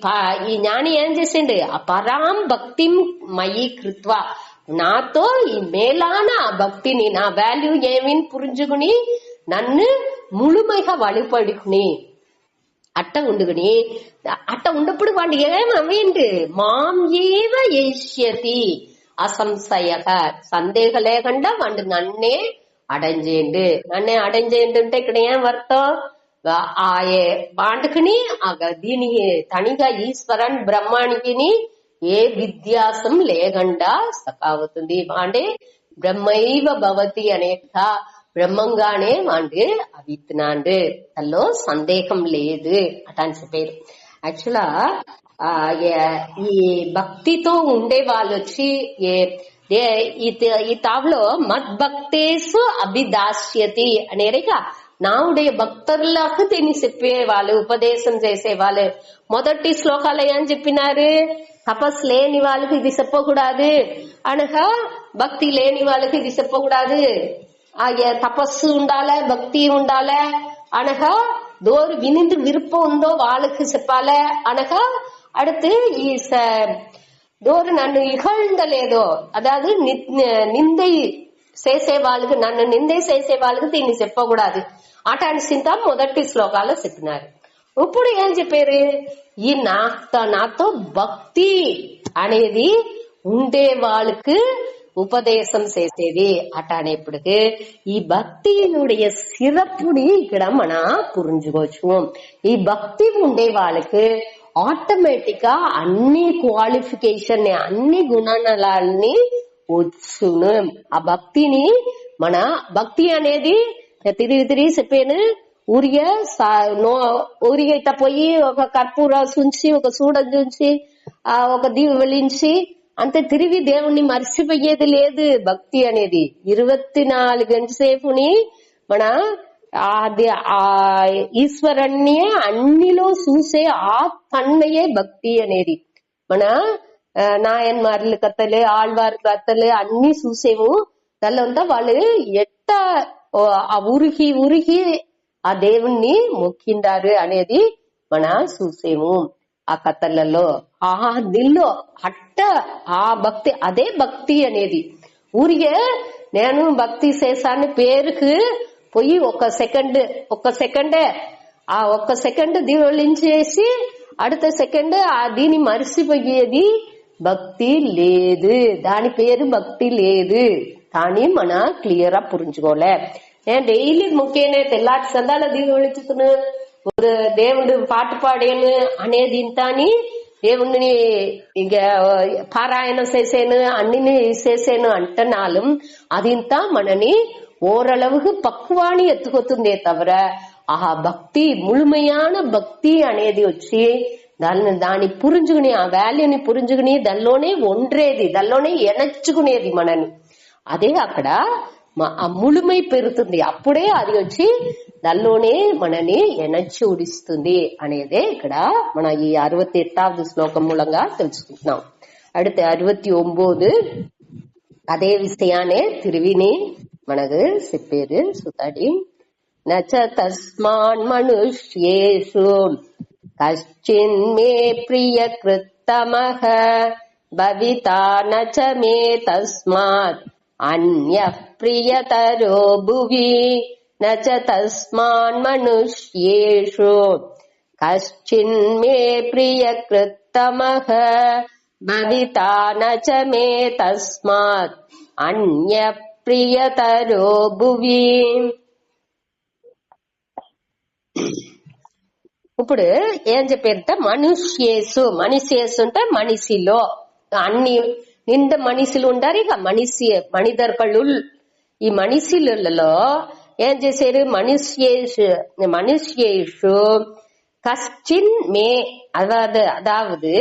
జ్ఞాని ఏం చేసిండు ఆ పరాం భక్తి మయి కృత్వా నాతో ఈ మేలాన భక్తిని నా వాల్యూ ఏమిని పురించుకుని నన్ను ముழுமைగా వழிபடுకుని అట్ట ఉండప్పుడు వాడు ఏమవేంటి మాం ఏవ ఏష్యతి అసంశయగా సందేహం లేకుండా వాడు నన్నే అடைஞ்சேண்டு అంటే ఇక్కడ ఏం అర్థం వాండుకుని దీని తనిగా ఈశ్వరన్ బ్రహ్మానికి ఏ విద్యాసం లేకుండా సకావుతుంది. వాండే బ్రహ్మైవ భవతి అనేక బ్రహ్మంగానే వాండు అవిత్నాండు దానిలో సందేహం లేదు అటాని చెప్పారు. యాక్చువల్గా ఈ భక్తితో ఉండే వాళ్ళు వచ్చి ఈ తావులో మద్భక్తేసు అభిదాస్యతి అనేదిగా నావుடைய భక్తులకు దీన్ని చెప్పేవాళ్ళు ఉపదేశం చేసేవాళ్ళు. మొదటి శ్లోకాలు ఏం చెప్పినారు తపస్ లేని వాళ్ళకి ఇది చెప్పకూడదు అనగా భక్తి లేని వాళ్ళకి ఇది చెప్పకూడదు. తపస్సు ఉండాలే భక్తి ఉండాలే అనగా దోరు వినింది విరుப்பం ఉందో వాళ్ళకి చెప్పాలి అనగా அடுத்து దోరు నన్ను ఇహழ்ந்தలేదో అదాదు నిందై చేసే వాళ్ళకి నన్ను నిందే చేసే వాళ్ళకి దీన్ని చెప్పకూడదు అటాని చింత మొదటి శ్లోకాల్లో చెప్పినారు. ఇప్పుడు ఏం చెప్పారు, ఈ నాతో భక్తి అనేది ఉండే వాళ్ళకి ఉపదేశం చేసేది అటానేప్పటికి ఈ భక్తిயினுடைய சிறப்புని ఇక్కడ మన పురించుకోవచ్చు. ఈ భక్తి ఉండే వాళ్ళకి ఆటోమేటిక్ గా అన్ని క్వాలిఫికేషన్ అన్ని గుణాలని వచ్చును. ఆ భక్తిని మన భక్తి అనేది తిరిగి చెప్పాను. ఊరిగా ఇట్ట పోయి ఒక కర్పూర ఉంచి ఒక సూడం చూసి ఒక దీవి వెలించి అంతే తిరిగి దేవుణ్ణి మర్చిపోయేది లేదు. భక్తి అనేది 24 గంటల సేపుని మన ఈశ్వరుణ్ణి అన్నిలో చూసే ఆ తన్నయే భక్తి అనేది. మన నాయన్మార్ల కథలు ఆళ్వార్ కథలు అన్ని చూసేము. దానిలో వాళ్ళు ఎట్ట ఉరికి ఆ దేవుణ్ణి మొక్కిండారు అనేది మన చూసేము ఆ కథలలో. ఆ దిల్లో అట్ట ఆ భక్తి అదే భక్తి అనేది. ఊరికే నేను భక్తి చేశాను పేరుకు పోయి ఒక సెకండే ఆ ఒక్క సెకండ్ దీవళించేసి அடுத்த సెకండ్ ఆ దీన్ని మరిసిపోయేది భక్తి లేదు. దాని పేరు భక్తి లేదు. కానీ మన క్లియర్ గా పురించుకోలే. నేను డైలీ ముఖ్యనే తెల్లాటి సందాల దీవళించుకును ஒரு దేవుడు పాటు పాడాను అనేది ఇంతని దేవుణ్ణి ఇక పారాయణం చేసాను అన్ని చేసాను అంటున్నాலும் అది ఇంత మనని ఓరளவுக்கு పక్వాన్ని ఎత్తుకొతుందే తవర ఆ భక్తి ముழுமையான భక్తి అనేది వచ్చి దాన్ని పురించుకుని ఆ వాల్యూని పురించుకుని దానిలోనే ఒండ్రేది దానిలోనే ఎనచ్చుకునేది మనని. అదే అక్కడ ఆ ముழுமை పెరుగుతుంది. అప్పుడే అది వచ్చి దానిలోనే మనని ఎనర్జీ ఉడిస్తుంది అనేదే ఇక్కడ మన ఈ 68వ శ్లోకం మూలంగా తెలుసుకుంటున్నాం. அடுத்து 69 అదే విషయాన్ని తిరివిని మనకు చెప్పారు. సుతడి నచ తస్మాన్ మనుష్యేషు కశ్చిన్ మే ప్రియకృత్తమః భవితా నచ మే తస్మాత్ అన్యః ప్రియతరో భువి నచ తస్మాన్ మనుష్యేషు కశ్చిన్ మే ప్రియకృత్తమః భవితా నచ మే తస్మాత్ అన్యః ప్రియతరో భువి. ఇప్పుడు ఏం చెప్పారంటే మనుష్యేసు అంటే మనిషిలో అన్ని నింద మనిషిలు ఉండారు. ఇక మనిదర్కళ్ళు ఈ మనిషిలలో ఏం చేశారు, మనుష్యేషు కశ్చిన్ మే అదావదు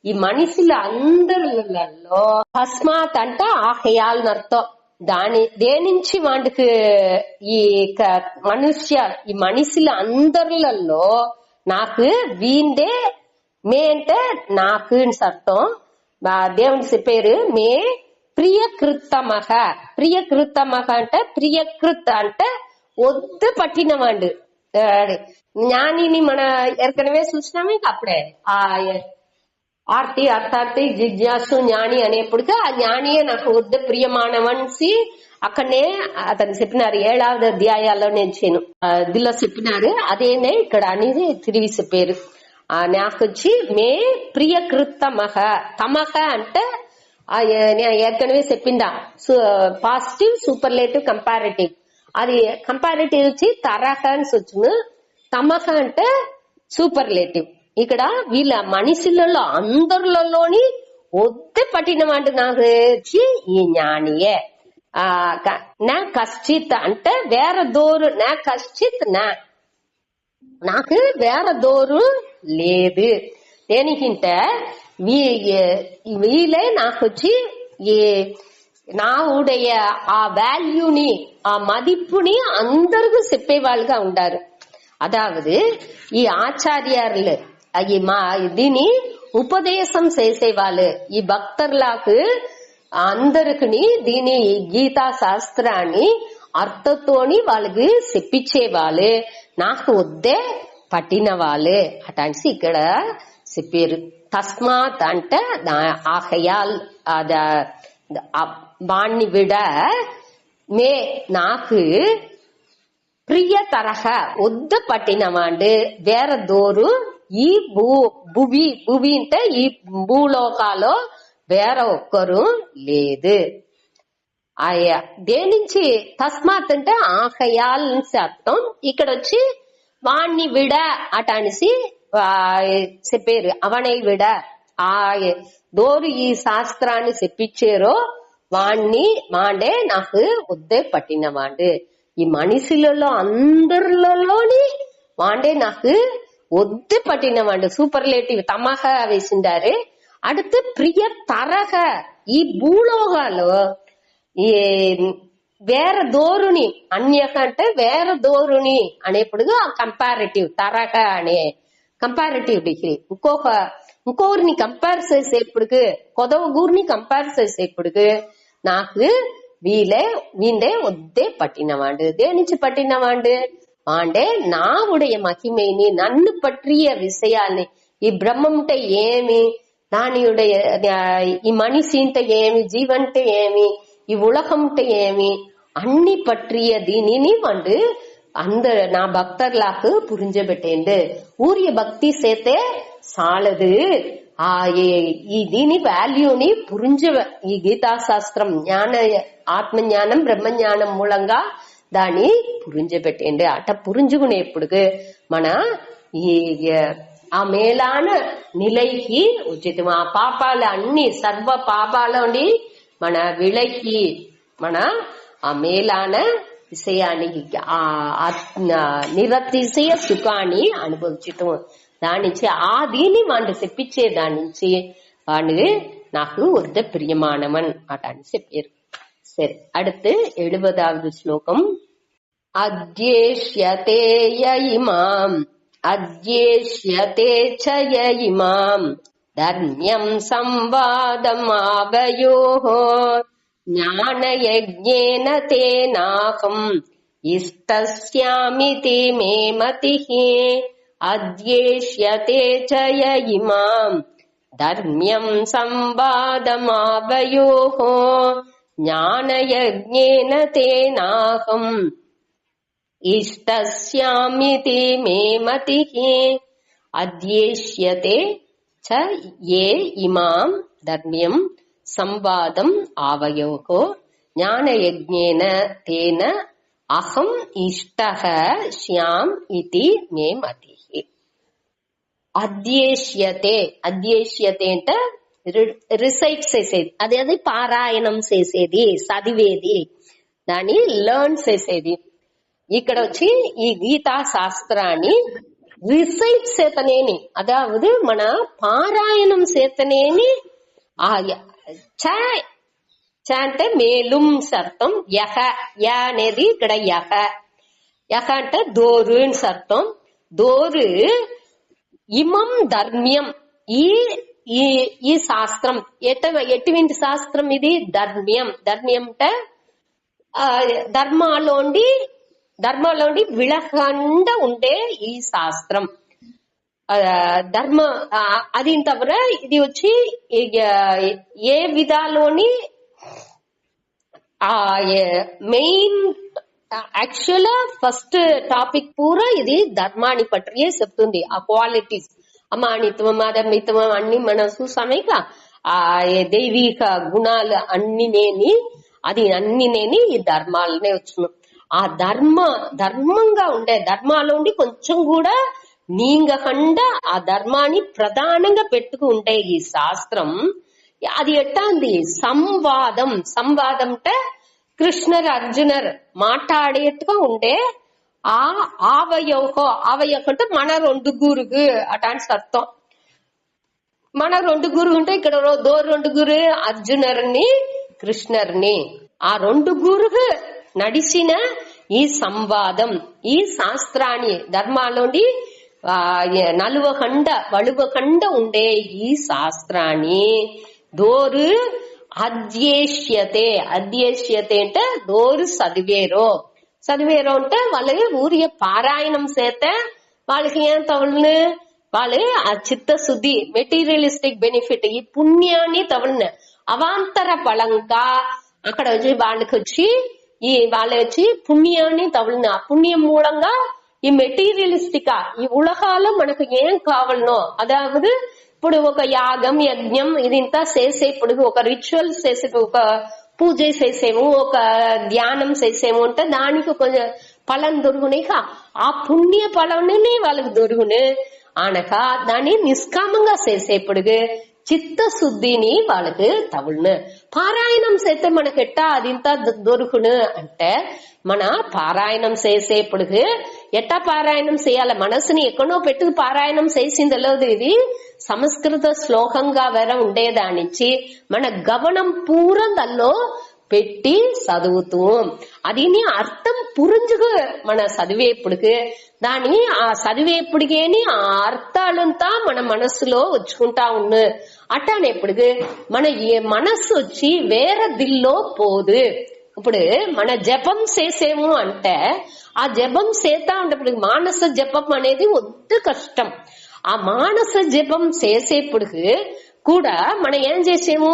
ఈ మనిషిల అందరిలో తస్మాత్ అంట ఆహయాలని అర్థం. దేనించి వాటికి ఈ ఈ మనిషిల అందరిలో నాకు వీందే మే అంటే నాకు అర్థం. దేవుని చెప్పారు మే ప్రియకృత్తమహ. ప్రియకృత్తమహ అంటే ప్రియకృత్ అంటే ఒద్దు పట్టినవాడు జ్ఞానిని మన ఏற்கனவே చూసినాము. ఇంకా అప్పుడే ఆ ఆర్తి అర్థార్థి జిజ్ఞాసు జ్ఞాని అనేప్పటికీ ఆ జ్ఞానియే నాకు వద్ద ప్రియమానవన్సి అక్కడనే అతను చెప్పినారు 7వ అధ్యాయాల్లో నేను దిలో చెప్పినారు. అదేనే ఇక్కడ అనేది తిరిగి చెప్పారు. నాకొచ్చి మే ప్రియకృత్తమహ. తమహ అంటే నేను ఏற்கனவே చెప్పిందా పాజిటివ్ సూపర్లేటివ్ కంపారిటివ్. అది కంపారిటివ్ వచ్చి తరహ అని వచ్చును. తమహ అంటే సూపర్లేటివ్. ఇక్కడ వీళ్ళ మనిషిలలో అందరిలోని ఒత్తి పట్టిన వాటి నాకు వచ్చి ఈ జ్ఞానియే. నా కశ్చిత్ అంటే వేరే దోరు. నా కశ్చిత్ నాకు వేరే దోరు లేదు. దేనికంటే వీళ్ళే నాకు వచ్చి నా ఉடைய ఆ వాల్యూని ఆ మదిప్పుని అందరికీ చెప్పేవాళ్ళుగా ఉండారు. అదావదు ఈ ఆచార్యాలు దీని ఉపదేశం చేసేవాళ్ళు ఈ భక్తులకు అందరికి దీని గీతా శాస్త్రాన్ని అర్థతోని వాళ్ళకి చెప్పించేవాళ్ళు. నాకు వద్దే పట్టిన వాళ్ళే అటాన్సి ఇక్కడ చెప్పారు. తస్మాత్ అంటే ఆఖయాల్ వాణ్ణి విడ మే నాకు ప్రియ తరహ వద్ద పట్టినవాండు వేరే దోరు ఈ భువి అంటే ఈ భూలోకాలో వేరే ఒక్కరు లేదు. ఆయా దేనించి తస్మాత్ అంటే ఆఖయాల్ అర్థం. ఇక్కడ వచ్చి వాణ్ణి విడ అటనిసి చెప్పారు. అవనై విడ ఆ దోరు ఈ శాస్త్రాన్ని చెప్పించారో వాండే నాకు వద్దే పట్టినవాండు. ఈ మనిషిలలో అందరిలోని వాండే నాకు వద్దు పట్టినవాండు. సూపర్లేటివ్ తమహ వేసిండారు. அடுத்து ప్రియ తరహ ఈ భూలోకాలు ఈ వేరే దోరుని అన్యహ అంటే వేరే దోరుని అనేప్పుడుగా కంపారిటివ్ తరహ అనే కంపారిటివ్ డిగ్రీ ఇంకొకరిని కంపేర్ చేసేప్పుడు కొదవగూరిని కంపేర్ చేసేప్పుడు నాకు వీండే వద్దే పట్టినవాండు. దేనించి పట్టినవాండు వాండే నా ఉடைய మహిమేని నన్ను పట్టియ విషయాల్ని ఈ బ్రహ్మంటే ఏమి దానియుடைய ఈ మనిషి అంటే ఏమి జీవంటే ఏమి ఈ ఉలగంటే ఏమి అన్ని పట్టియ దీనిని వండు அந்த நான் பக்தர்களாக்கு புரிஞ்சபெட்டேன். ஊரிய பக்தி சேர்த்தே சாலது దీని వాల్యూని ఈ గీతా శాస్త్రం జ్ఞాన ఆత్మ జ్ఞానం బ్రహ్మ జ్ఞానం మూలంగా దాన్ని పురించబెట్టండి. అట పురించుకునేప్పుడు మన ఈ ఆ మేలాన నిలైకి ఉచితం ఆ పాపాలు అన్ని సర్వ పాపాలని మన విలకి మన ఆ మేలాన విషయానికి నిరతిశయ సుఖాన్ని అనుభవించటం. దాని నుంచి ఆ దీన్ని వాడు చెప్పించే దాని నుంచి వాడు నాకు వద్ద ప్రియమానమన్ అటని చెప్పారు. సరే, அடுத்து 70வது శ్లోకం. అద్యేష్యతే ఇమాం అద్యేష్యతే చయ ఇమాం ధర్మ్యం సంవాదమావయోః జ్ఞానయజ్ఞేన తేనాహం ఇష్టస్యామితి మే మతిః. అద్యేష్యతే చయ ఇమాం ధర్మ్యం సంవాదమావయోః జ్ఞానయజ్ఞేన తేనాహం ఇష్టస్యామితి మే మతిః. అద్యేష్యతే చ ఏ ఇమాం ధర్మ్యం సంవాదం ఆవయోః జ్ఞానయజ్ఞేన తేన అహం ఇష్టః శ్యాం ఇతి మే మతిః. అద్యేష్యతే అంటే రిసైట్ చేసేది, అదే పారాయణం చేసేది, చదివేది, దాన్ని లర్న్ చేసేది. ఇక్కడ వచ్చి ఈ గీతా శాస్త్రాన్ని రిసైట్ చేతనేని అదావదు మన పారాయణం చేతనేని చ అంటే మేలుం అర్థం. యహ అనేది ఇక్కడ యహ అంటే దోరు అని అర్థం. దోరు ఇమం ధర్మ్యం ఈ శాస్త్రం ఎటువంటి శాస్త్రం ఇది? ధర్మ్యం అంటే ధర్మాలోండి విలకండ ఉండే ఈ శాస్త్రం ధర్మ. అది తవర ఇది వచ్చి ఏ విధాలోని మెయిన్ యాక్చువల్ ఫస్ట్ టాపిక్ పూరా ఇది ధర్మాన్ని పట్టియే చెప్తుంది. ఆ క్వాలిటీస్ అమానిత్వం అధర్మిత్వం అన్ని మనం చూసామేగా. ఆ దైవిక గుణాలు అన్ని నేని ఈ ధర్మాలనే వచ్చిన ఆ ధర్మంగా ఉండే ధర్మాలోండి కొంచెం కూడా నీంగకుండా ఆ ధర్మాన్ని ప్రధానంగా పెట్టుకు ఉండే ఈ శాస్త్రం. అది ఎట్టాంది? సంవాదం అంటే కృష్ణర్ అర్జునర్ మాట్లాడేట్టుగా ఉండే ఆ ఆవయోహో అంటే మన రెండుగురుగు అటాంటి అర్థం. మన రెండుగురు ఉంటే ఇక్కడ రెండుగురు అర్జునర్ని కృష్ణర్ని ఆ రెండుగురుగు నడిచిన ఈ సంవాదం ఈ శాస్త్రాన్ని ధర్మాలోని వలువకండ ఉండే ఈ శాస్త్రాన్ని దోరు అద్యేష్యతే అంటే దోరు చదివేరో చదివేరు అంటే వాళ్ళు ఊరియ పారాయణం చేస్తే వాళ్ళకి ఏం తవలను, వాళ్ళు ఆ చిత్తశుద్ధి మెటీరియలిస్టిక్ బెనిఫిట్ ఈ పుణ్యాన్ని తవలను అవాంతర ఫలంగా అక్కడ వచ్చి వాళ్ళకి వచ్చి వాళ్ళు వచ్చి పుణ్యాన్ని తవలను ఆ పుణ్యం మూలంగా ఈ మెటీరియలిస్టిక్ ఈ ఉలహాలో మనకు ఏం కావాలనో అదావదు ఇప్పుడు ఒక యాగం యజ్ఞం ఇదింతా చేసేప్పుడు ఒక రిచువల్స్ చేసే ఒక పూజ చేసేము ఒక ధ్యానం చేసేము అంటే దానికి కొంచెం ఫలం దొరుకునే ఆ పుణ్య ఫలాన్ని వాళ్ళకి దొరుకును అనక దాన్ని నిష్కామంగా చేసేప్పుడు చిత్తశుద్ధిని వాళ్ళకి తగులును. పారాయణం చేస్తే మనకి ఎట్టా అదింతా దొరుకును అంటే మన పారాయణం చేసేప్పుడు ఎట్టా పారాయణం చేయాల మనసుని ఎక్కడో పెట్టుకు పారాయణం చేసింది లేదు. ఇది సంస్కృత శ్లోకంగా వేర ఉండేదానిచ్చి మన గమనం పూరం దానిలో పెట్టి చదువుతూ అదిని అర్థం పురించుకు మన చదివేపుడికి దాని ఆ చదివేపుడికేని ఆ అర్థాలంతా మన మనస్సులో వచ్చుకుంటా ఉన్న అట్టనేప్పటికి మన మనస్సు వచ్చి వేరే దిల్లో పోదు. ఇప్పుడు మన జపం చేసేము అంటే ఆ జపం చేస్తా ఉంటే మానస జపం అనేది వద్దు కష్టం. ఆ మానస జపం చేసేప్పుడు కూడా మనం ఏం చేసేము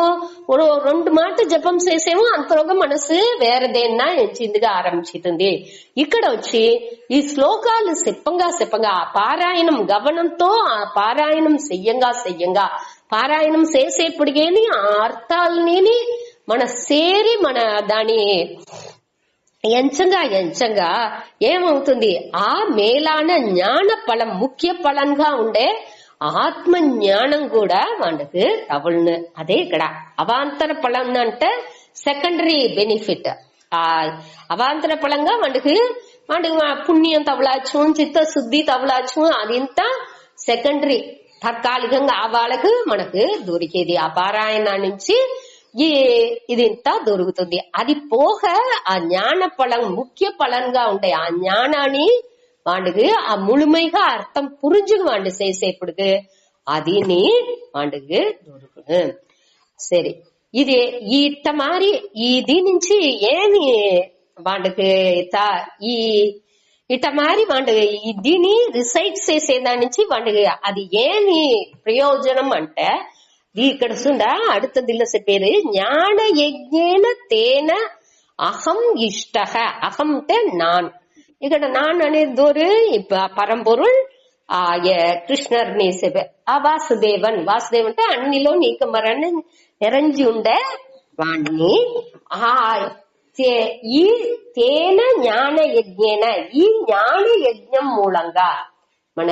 రెండు మాట జపం చేసేము అంతలోగా మనసు వేరేదేనా ఎంచిందిగా ఆరంభించుతుంది. ఇక్కడ వచ్చి ఈ శ్లోకాలు చెప్పంగా ఆ పారాయణం గమనంతో ఆ పారాయణం చెయ్యంగా పారాయణం చేసేప్పుడికేని ఆ అర్థాలని మన సేరి మన దాని ఎంచంగా ఏమవుతుంది ఆ మేలాన జ్ఞాన ఫలం ముఖ్య ఫలంగా ఉండే ఆత్మ జ్ఞానం కూడా మనకు తవలను. అదే ఇక్కడ అవాంతర ఫలం అంటే సెకండరీ బెనిఫిట్. ఆ అవాంతర ఫలంగా మనకి పుణ్యం తవలాచ్చు చిత్తశుద్ధి తవలాచ్చు అదింత సెకండరీ తాత్కాలికంగా వాళ్ళకు మనకు దొరికేది ఆ పారాయణ నుంచి ఇదింత దొరుకుతుంది. అది పోక ఆ జ్ఞాన ఫలం ముఖ్య ఫలంగా ఉంటాయి. ఆ జ్ఞానాన్ని వాడికి ఆ ముழுமைగా అర్థం పురించుకు వాడి చేసేప్పుడు అదిని వాడికి దొరుకును. సరే ఇది ఇట్ట మారి ఇది నుంచి ఏమి వాడికి ఈ ఇట్ట మారి వాడి దీని రిసైట్ చేసేదాని నుంచి వాడికి అది ఏమి ప్రయోజనం అంటే ఇక్కడ సుండా அடுத்ததில்ல చెప్పేది ஞான యజ్ఞేన తేన అహం ఇష్ట. అహం అంటే నాన్. ఇక్కడ నాన్ అనేది దూరు పరంపొరుள் கிருஷ்ணர்னு வாசுதேவன். வாசுதேவன் అంటే అన్నిలో నీకు మరణ నిరంజి ఉండే వాణ్ణి ఈ తేన జ్ఞాన యజ్ఞేన ఈ జ్ఞాన యజ్ఞం మూలంగా మన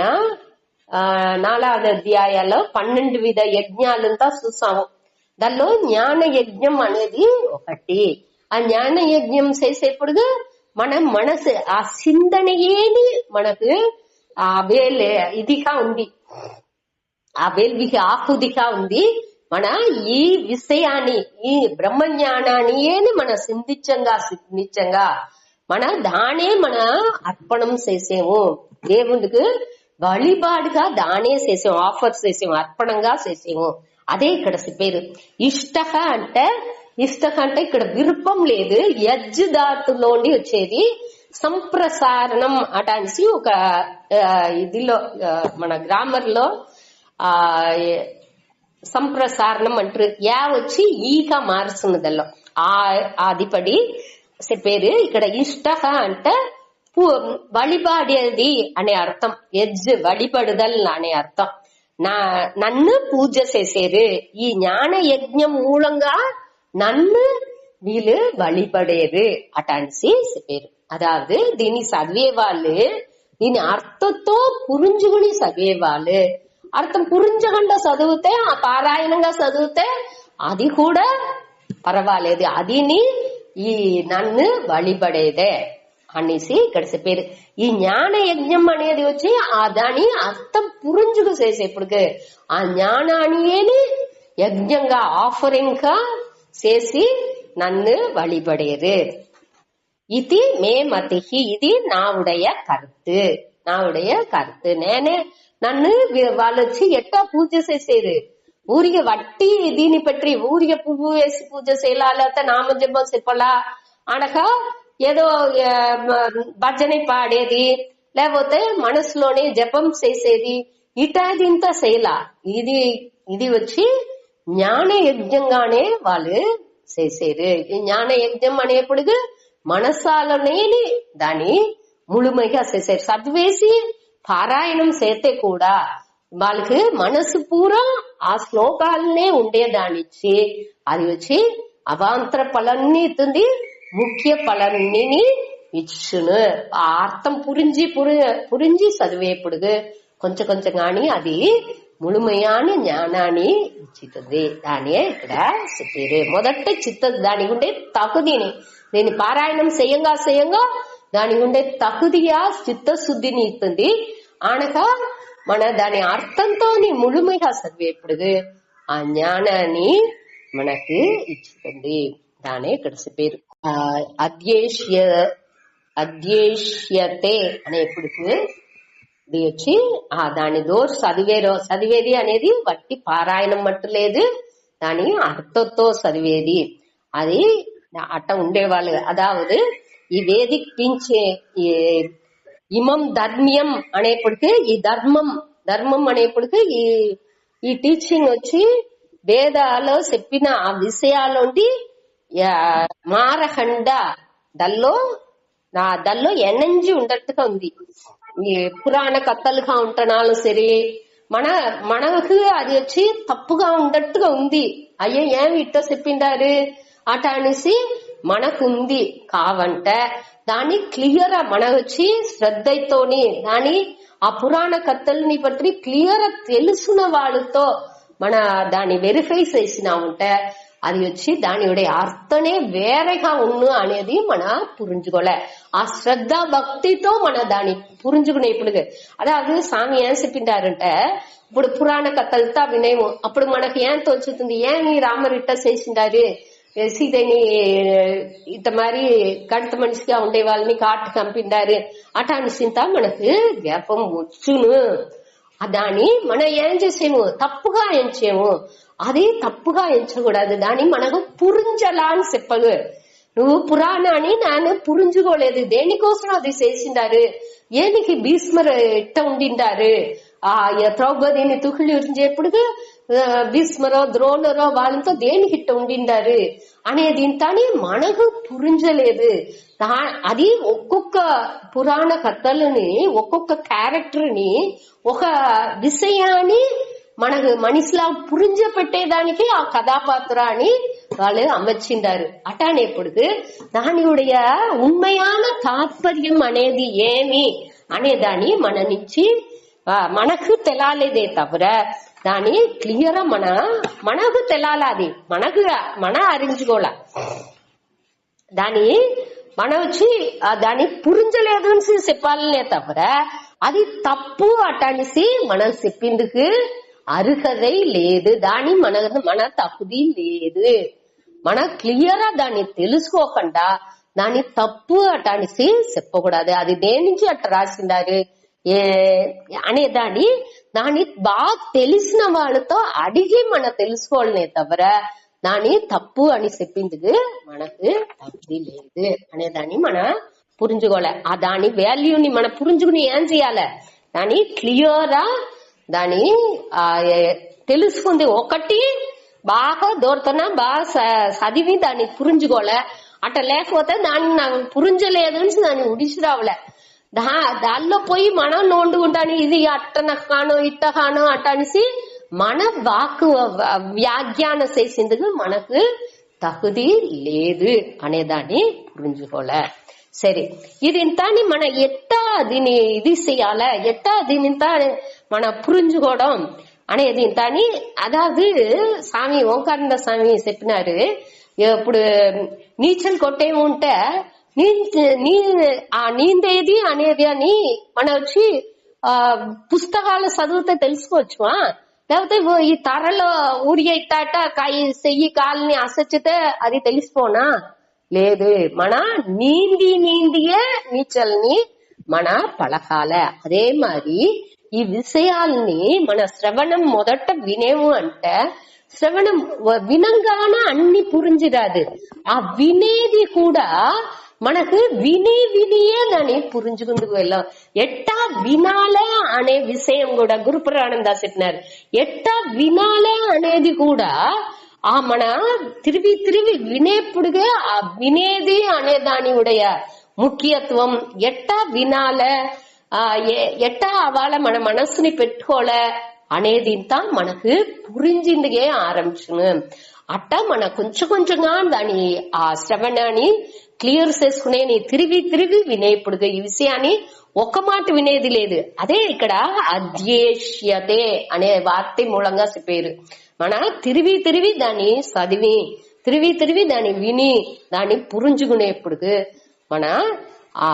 4వ అధ్యాయాల్లో 12 విధ యజ్ఞాలంతా చూసాము. దానిలో జ్ఞాన యజ్ఞం అనేది ఒకటి. ఆ జ్ఞాన యజ్ఞం చేసేప్పుడు మన మనసు ఆ చింతనయేని మనకు ఆ ఇదిగా ఉంది, ఆ వేల్వికి ఆహుదిగా ఉంది. మన ఈ విషయాన్ని ఈ బ్రహ్మ జ్ఞానాన్ని మన సింధించంగా మన దానే మన అర్పణం చేసేము దేవుడికి వழிபாடுగా దానే చేసాము, ఆఫర్ చేసాము, అర్పణంగా చేసాము. అదే ఇక్కడ చెప్పారు. ఇష్ట అంటే ఇక్కడ విరుపం లేదు, యజ్ ధాతులోండి వచ్చేది సంప్రసారణం అటాన్సి ఒక ఇదిలో మన గ్రామర్ లో సంప్రసారణం అంటారు. యా వచ్చి ఈగా మారుస్తున్నదల్లో ఆదిపడి చెప్పారు. ఇక్కడ ఇష్ట అంటే వழிபாడేది అనే అర్థం, యజ్ వழிபடுதல் అనే అర్థం. నన్ను పూజ చేసేది ఈ జ్ఞాన యజ్ఞం మూలంగా నన్ను వీళ్ళు వழிபడేది అటాన్సి చెప్పారు. అదాவது దీన్ని చదివేవాళ్ళు దీని అర్థంతో పురించుకుని చదివేవాళ్ళు అర్థం పురించకుండా చదివితే ఆ పారాయణంగా చదివితే అది కూడా పర్వాలేదు. అదిని ఈ నన్ను వழிபడేదే అనేసి ఇక్కడ చెప్పారు. ఈ జ్ఞాన యజ్ఞం అనేది వచ్చి ఆ దాని అర్థం పురించుకు చేసేప్పుడు ఆ జ్ఞానాన్ని యజ్ఞంగా ఆఫరింగ్ గా చేసి నన్ను వழிபడేது. ఇది మే మతిహి, ఇది నావుடைய కరుத்து. నేనే నన్ను వాళ్ళు వచ్చి ఎట్టా పూజ చేసేది ఊరికి వట్టి దీని పెట్టి ఊరికి పువ్వు వేసి పూజ చేయాలా లేకపోతే నామజపం చెప్పలా అనక ఏదో భజన పాడేది, లేకపోతే మనసులోనే జపం చేసేది, ఇటాదింత చేయలా. ఇది వచ్చి జ్ఞాన యజ్ఞంగానే వాళ్ళు చేసేది. ఈ జ్ఞాన యజ్ఞం అనేప్పుడు మనసాలనే దాన్ని ముழுமைగా చేసేది. చదివేసి పారాయణం చేస్తే కూడా వాళ్ళకి మనసు పూరా ఆ శ్లోకాలనే ఉండేదానిచ్చి అది వచ్చి అవాంతర ఫలాన్ని ఇస్తుంది, ముఖ్య ఫలాన్ని ఇచ్చును. ఆ అర్థం పురించి చదివేప్పుడు కొంచెం కొంచెం గాని అది ముழுமையான ஞானாన్ని ఇచ్చుతుంది. దాని ఇక్కడ చెప్పారు. మొదట చిత్త దాని ఉండే తగుదిని దీన్ని పారాయణం చేయంగా దాని ఉండే తగుదియా చిత్తశుద్ధిని ఇస్తుంది. అనగా మన దాని అర్థంతో ముழுமைగా చదివేప్పుడు ఆ జ్ఞానాన్ని మనకు ఇచ్చుతుంది. దానే ఇక్కడ చెప్పారు. అధ్యేష్యతే అనేప్పుడు ఇది వచ్చి దాని దోష చదివేది అనేది వట్టి పారాయణం మట్టు లేదు, దాని అర్థంతో చదివేది. అది అట్ట ఉండేవాళ్ళు. అదావదు ఈ వేదిక్ పించే ఇమం ధర్మ్యం అనేప్పటికీ ఈ ధర్మం అనేప్పటికీ ఈ టీచింగ్ వచ్చి వేదాలో చెప్పిన ఆ విషయాలుండి మారఖండ దల్లో ఎనంజి ఉండట్టుగా ఉంది. ఈ పురాణ కథలుగా ఉంటున్నాను సరే, మనకు అది వచ్చి తప్పుగా ఉండట్టుగా ఉంది. అయ్యో ఏమి ఇట్ట చెప్పిండారు అట అనేసి మనకుంది. కావంటే దాన్ని క్లియర్ మన వచ్చి శ్రద్ధతోని దాని ఆ పురాణ కథల్ని బట్టి క్లియర్ తెలుసున్న వాళ్ళతో మన దాన్ని వెరిఫై చేసినా ఉంటే అది వచ్చి దాని అర్థనే వేరేగా ఉన్ను అనేది మన పురించుకోలే. ఆ శ్రద్ధ భక్తితో మన దాన్ని పురించుకునే. ఇప్పుడు అదే స్వామి ఏం చెప్పిండారంటే, ఇప్పుడు పురాణ కథలతో వినేము. అప్పుడు మనకి ఏం తోచుతుంది, ఏమి రామరు ఇట్ట చేసిండారు, సీతని ఇట్ట మరి కడత మనిషిగా ఉండే వాళ్ళని కాటు కంపిండారు అట అనిసింత మనకు జ్ఞాపం వచ్చును. దాన్ని మనం ఏం చేసేము, తప్పుగా ఎంచేము. అది తప్పుగా ఎంచకూడదు. దాన్ని మనకు పురించలా అని చెప్పదు. నువ్వు పురాణాన్ని నేను పురించుకోలేదు, దేనికోసం అది చేసిండారు, ఏనికి భీష్మరు ఇట్ట ఉండిండారు, ఆ ద్రౌపదిని తుకిలించేప్పుడు భీష్మరో ద్రోణరో వాళ్ళతో దేనికి ఇట్ట ఉండిండారు అనేది ఇంతని మనకు పురించలేదు. అది ఒక్కొక్క పురాణ కథలని ఒక్కొక్క క్యారెక్టర్ ని ఒక విషయాన్ని మనకు మనిషిలా పురింజ పెట్టేదానికి ఆ కథాపాత్రాన్ని వాళ్ళు అమర్చిండారు. అటానేప్పుడు దాని ఉண்மையான తాత్పర్యం అనేది ఏమి అనేదాన్ని మన నుంచి మనకు తెలాలేదే తవిర దాని క్లియర్ మనకు తెలాలి. మన అరించుకోవాల. దాని మన వచ్చి దాన్ని పురించలేదు అని చెప్పాలనే తవిర అది తప్పు అటనిసి మనం చెప్పిందుకు అర్హதை లేదు. దాని మన తప్పుది లేదు. మన క్లియర్ దాన్ని తెలుసుకోకుండా దాన్ని తప్పు అటనిసి చెప్పకూడదు. అది దేని నుంచి అట్ట రాసిండారు అనేదాన్ని దాన్ని బాగా తెలిసిన వాళ్ళతో అడిగి మనం తెలుసుకోవాలనే తవిర దాన్ని తప్పు అని చెప్పింది మనకు తప్పుది లేదు అనేదాన్ని మన పురించుకోలే. ఆ దాని వాల్యూని మన పురించుకుని ఏం చేయాలి, దాన్ని క్లియరా దాన్ని తెలుసుకుంది. ఒకటి బాగా దూరతోన బాగా చదివి దాన్ని పురించుకోలే. అట్ట లేకపోతే దాన్ని నాకు పురించలేదు అని దాన్ని ఉడిసి రావలే. దానిలో పోయి మనం నోండుకుంటాను, ఇది అట్టన కానో ఇట్ట కానో అట్ట అనేసి మన వాక్ వ్యాఖ్యాన చేసిందుకు మనకు తగుది లేదు అనేదాన్ని పురించుకోలే. సరే, ఇది ఇంతని మన ఎట్టా దీన్ని ఇది చెయ్యాల, ఎట్టా దీని మన పురించుకోవడం అనేది ఇంతని అదాది స్వామి ఓంకారానంద స్వామి చెప్పినారు. ఇప్పుడు నీచలు కొట్టేమి ఉంటే నీందేది అనేది అని మన వచ్చి పుస్తకాలు చదివితే తెలుసుకోవచ్చువా, లేకపోతే ఈ తరలో ఊరిగే ఇట్టాట చెయ్యి కాలని అసచ్చితే అది తెలిసిపోనా లేదు. మన నీందియే నీచల్ని మన పలకాల. అదే మరి ఈ విషయాల్ని మన శ్రవణం మొదట వినేము అంటే శ్రవణం వినంగానే అన్ని పురించిరాదు. ఆ వినేది కూడా మనకు విని వినియే దాన్ని పురించుకుందుకు వెళ్ళాం. ఎట్టా వినాలే అనే విషయం కూడా గురు పురాణందాస్ చెప్పినారు. ఎట్టా వినాలే అనేది కూడా ఆ మన తిరిగి తిరిగి వినేప్పుడుగా ఆ వినేది అనే దాని ఉடைய ముఖ్యత్వం ఎట్టా వినాలే ఎట్టా అవాళ మన మనస్సుని పెట్టుకోలే అనేది ఇంత మనకు పురించిందిగే ఆరంభించును. అట్టా మన కొంచెం కొంచెంగా దాని ఆ శ్రవణాన్ని క్లియర్ చేసుకునే నీ తిరిగి తిరిగి వినేప్పుడుగా ఈ విషయాన్ని ఒక్క మాట వినేది లేదు. అదే ఇక్కడ అధ్యేష్యతే అనే వార్త మూలంగా చెప్పారు. మన తిరిగి తిరిగి దాన్ని చదివి తిరిగి తిరిగి దాన్ని విని దాన్ని పురించుకునేప్పుడు మన ఆ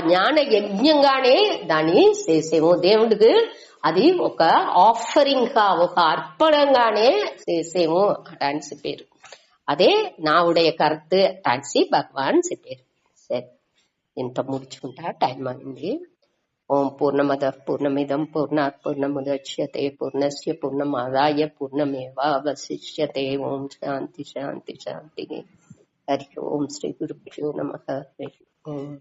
జ్ఞాన యజ్ఞంగానే దాన్ని చేసేము. దేవుడికి అది ఒక ఆఫరింగ్ గా ఒక అర్పణంగానే చేసేము అని చెప్పారు. అదే నా ఉடைய కర్త్ అని భగవాన్ చెప్పారు. సరే, ఇంత ముడుచుకుంటా, టైం అయింది. ఓం పూర్ణమద పూర్ణమిదం పూర్ణాత్ పూర్ణముదచ్యతే పూర్ణస్య పూర్ణమాదాయ పూర్ణమేవావశిష్యతే. ఓం శాంతి శాంతి శాంతి. హరి ఓం. శ్రీ గురుభ్యో నమః. హరి ఓం.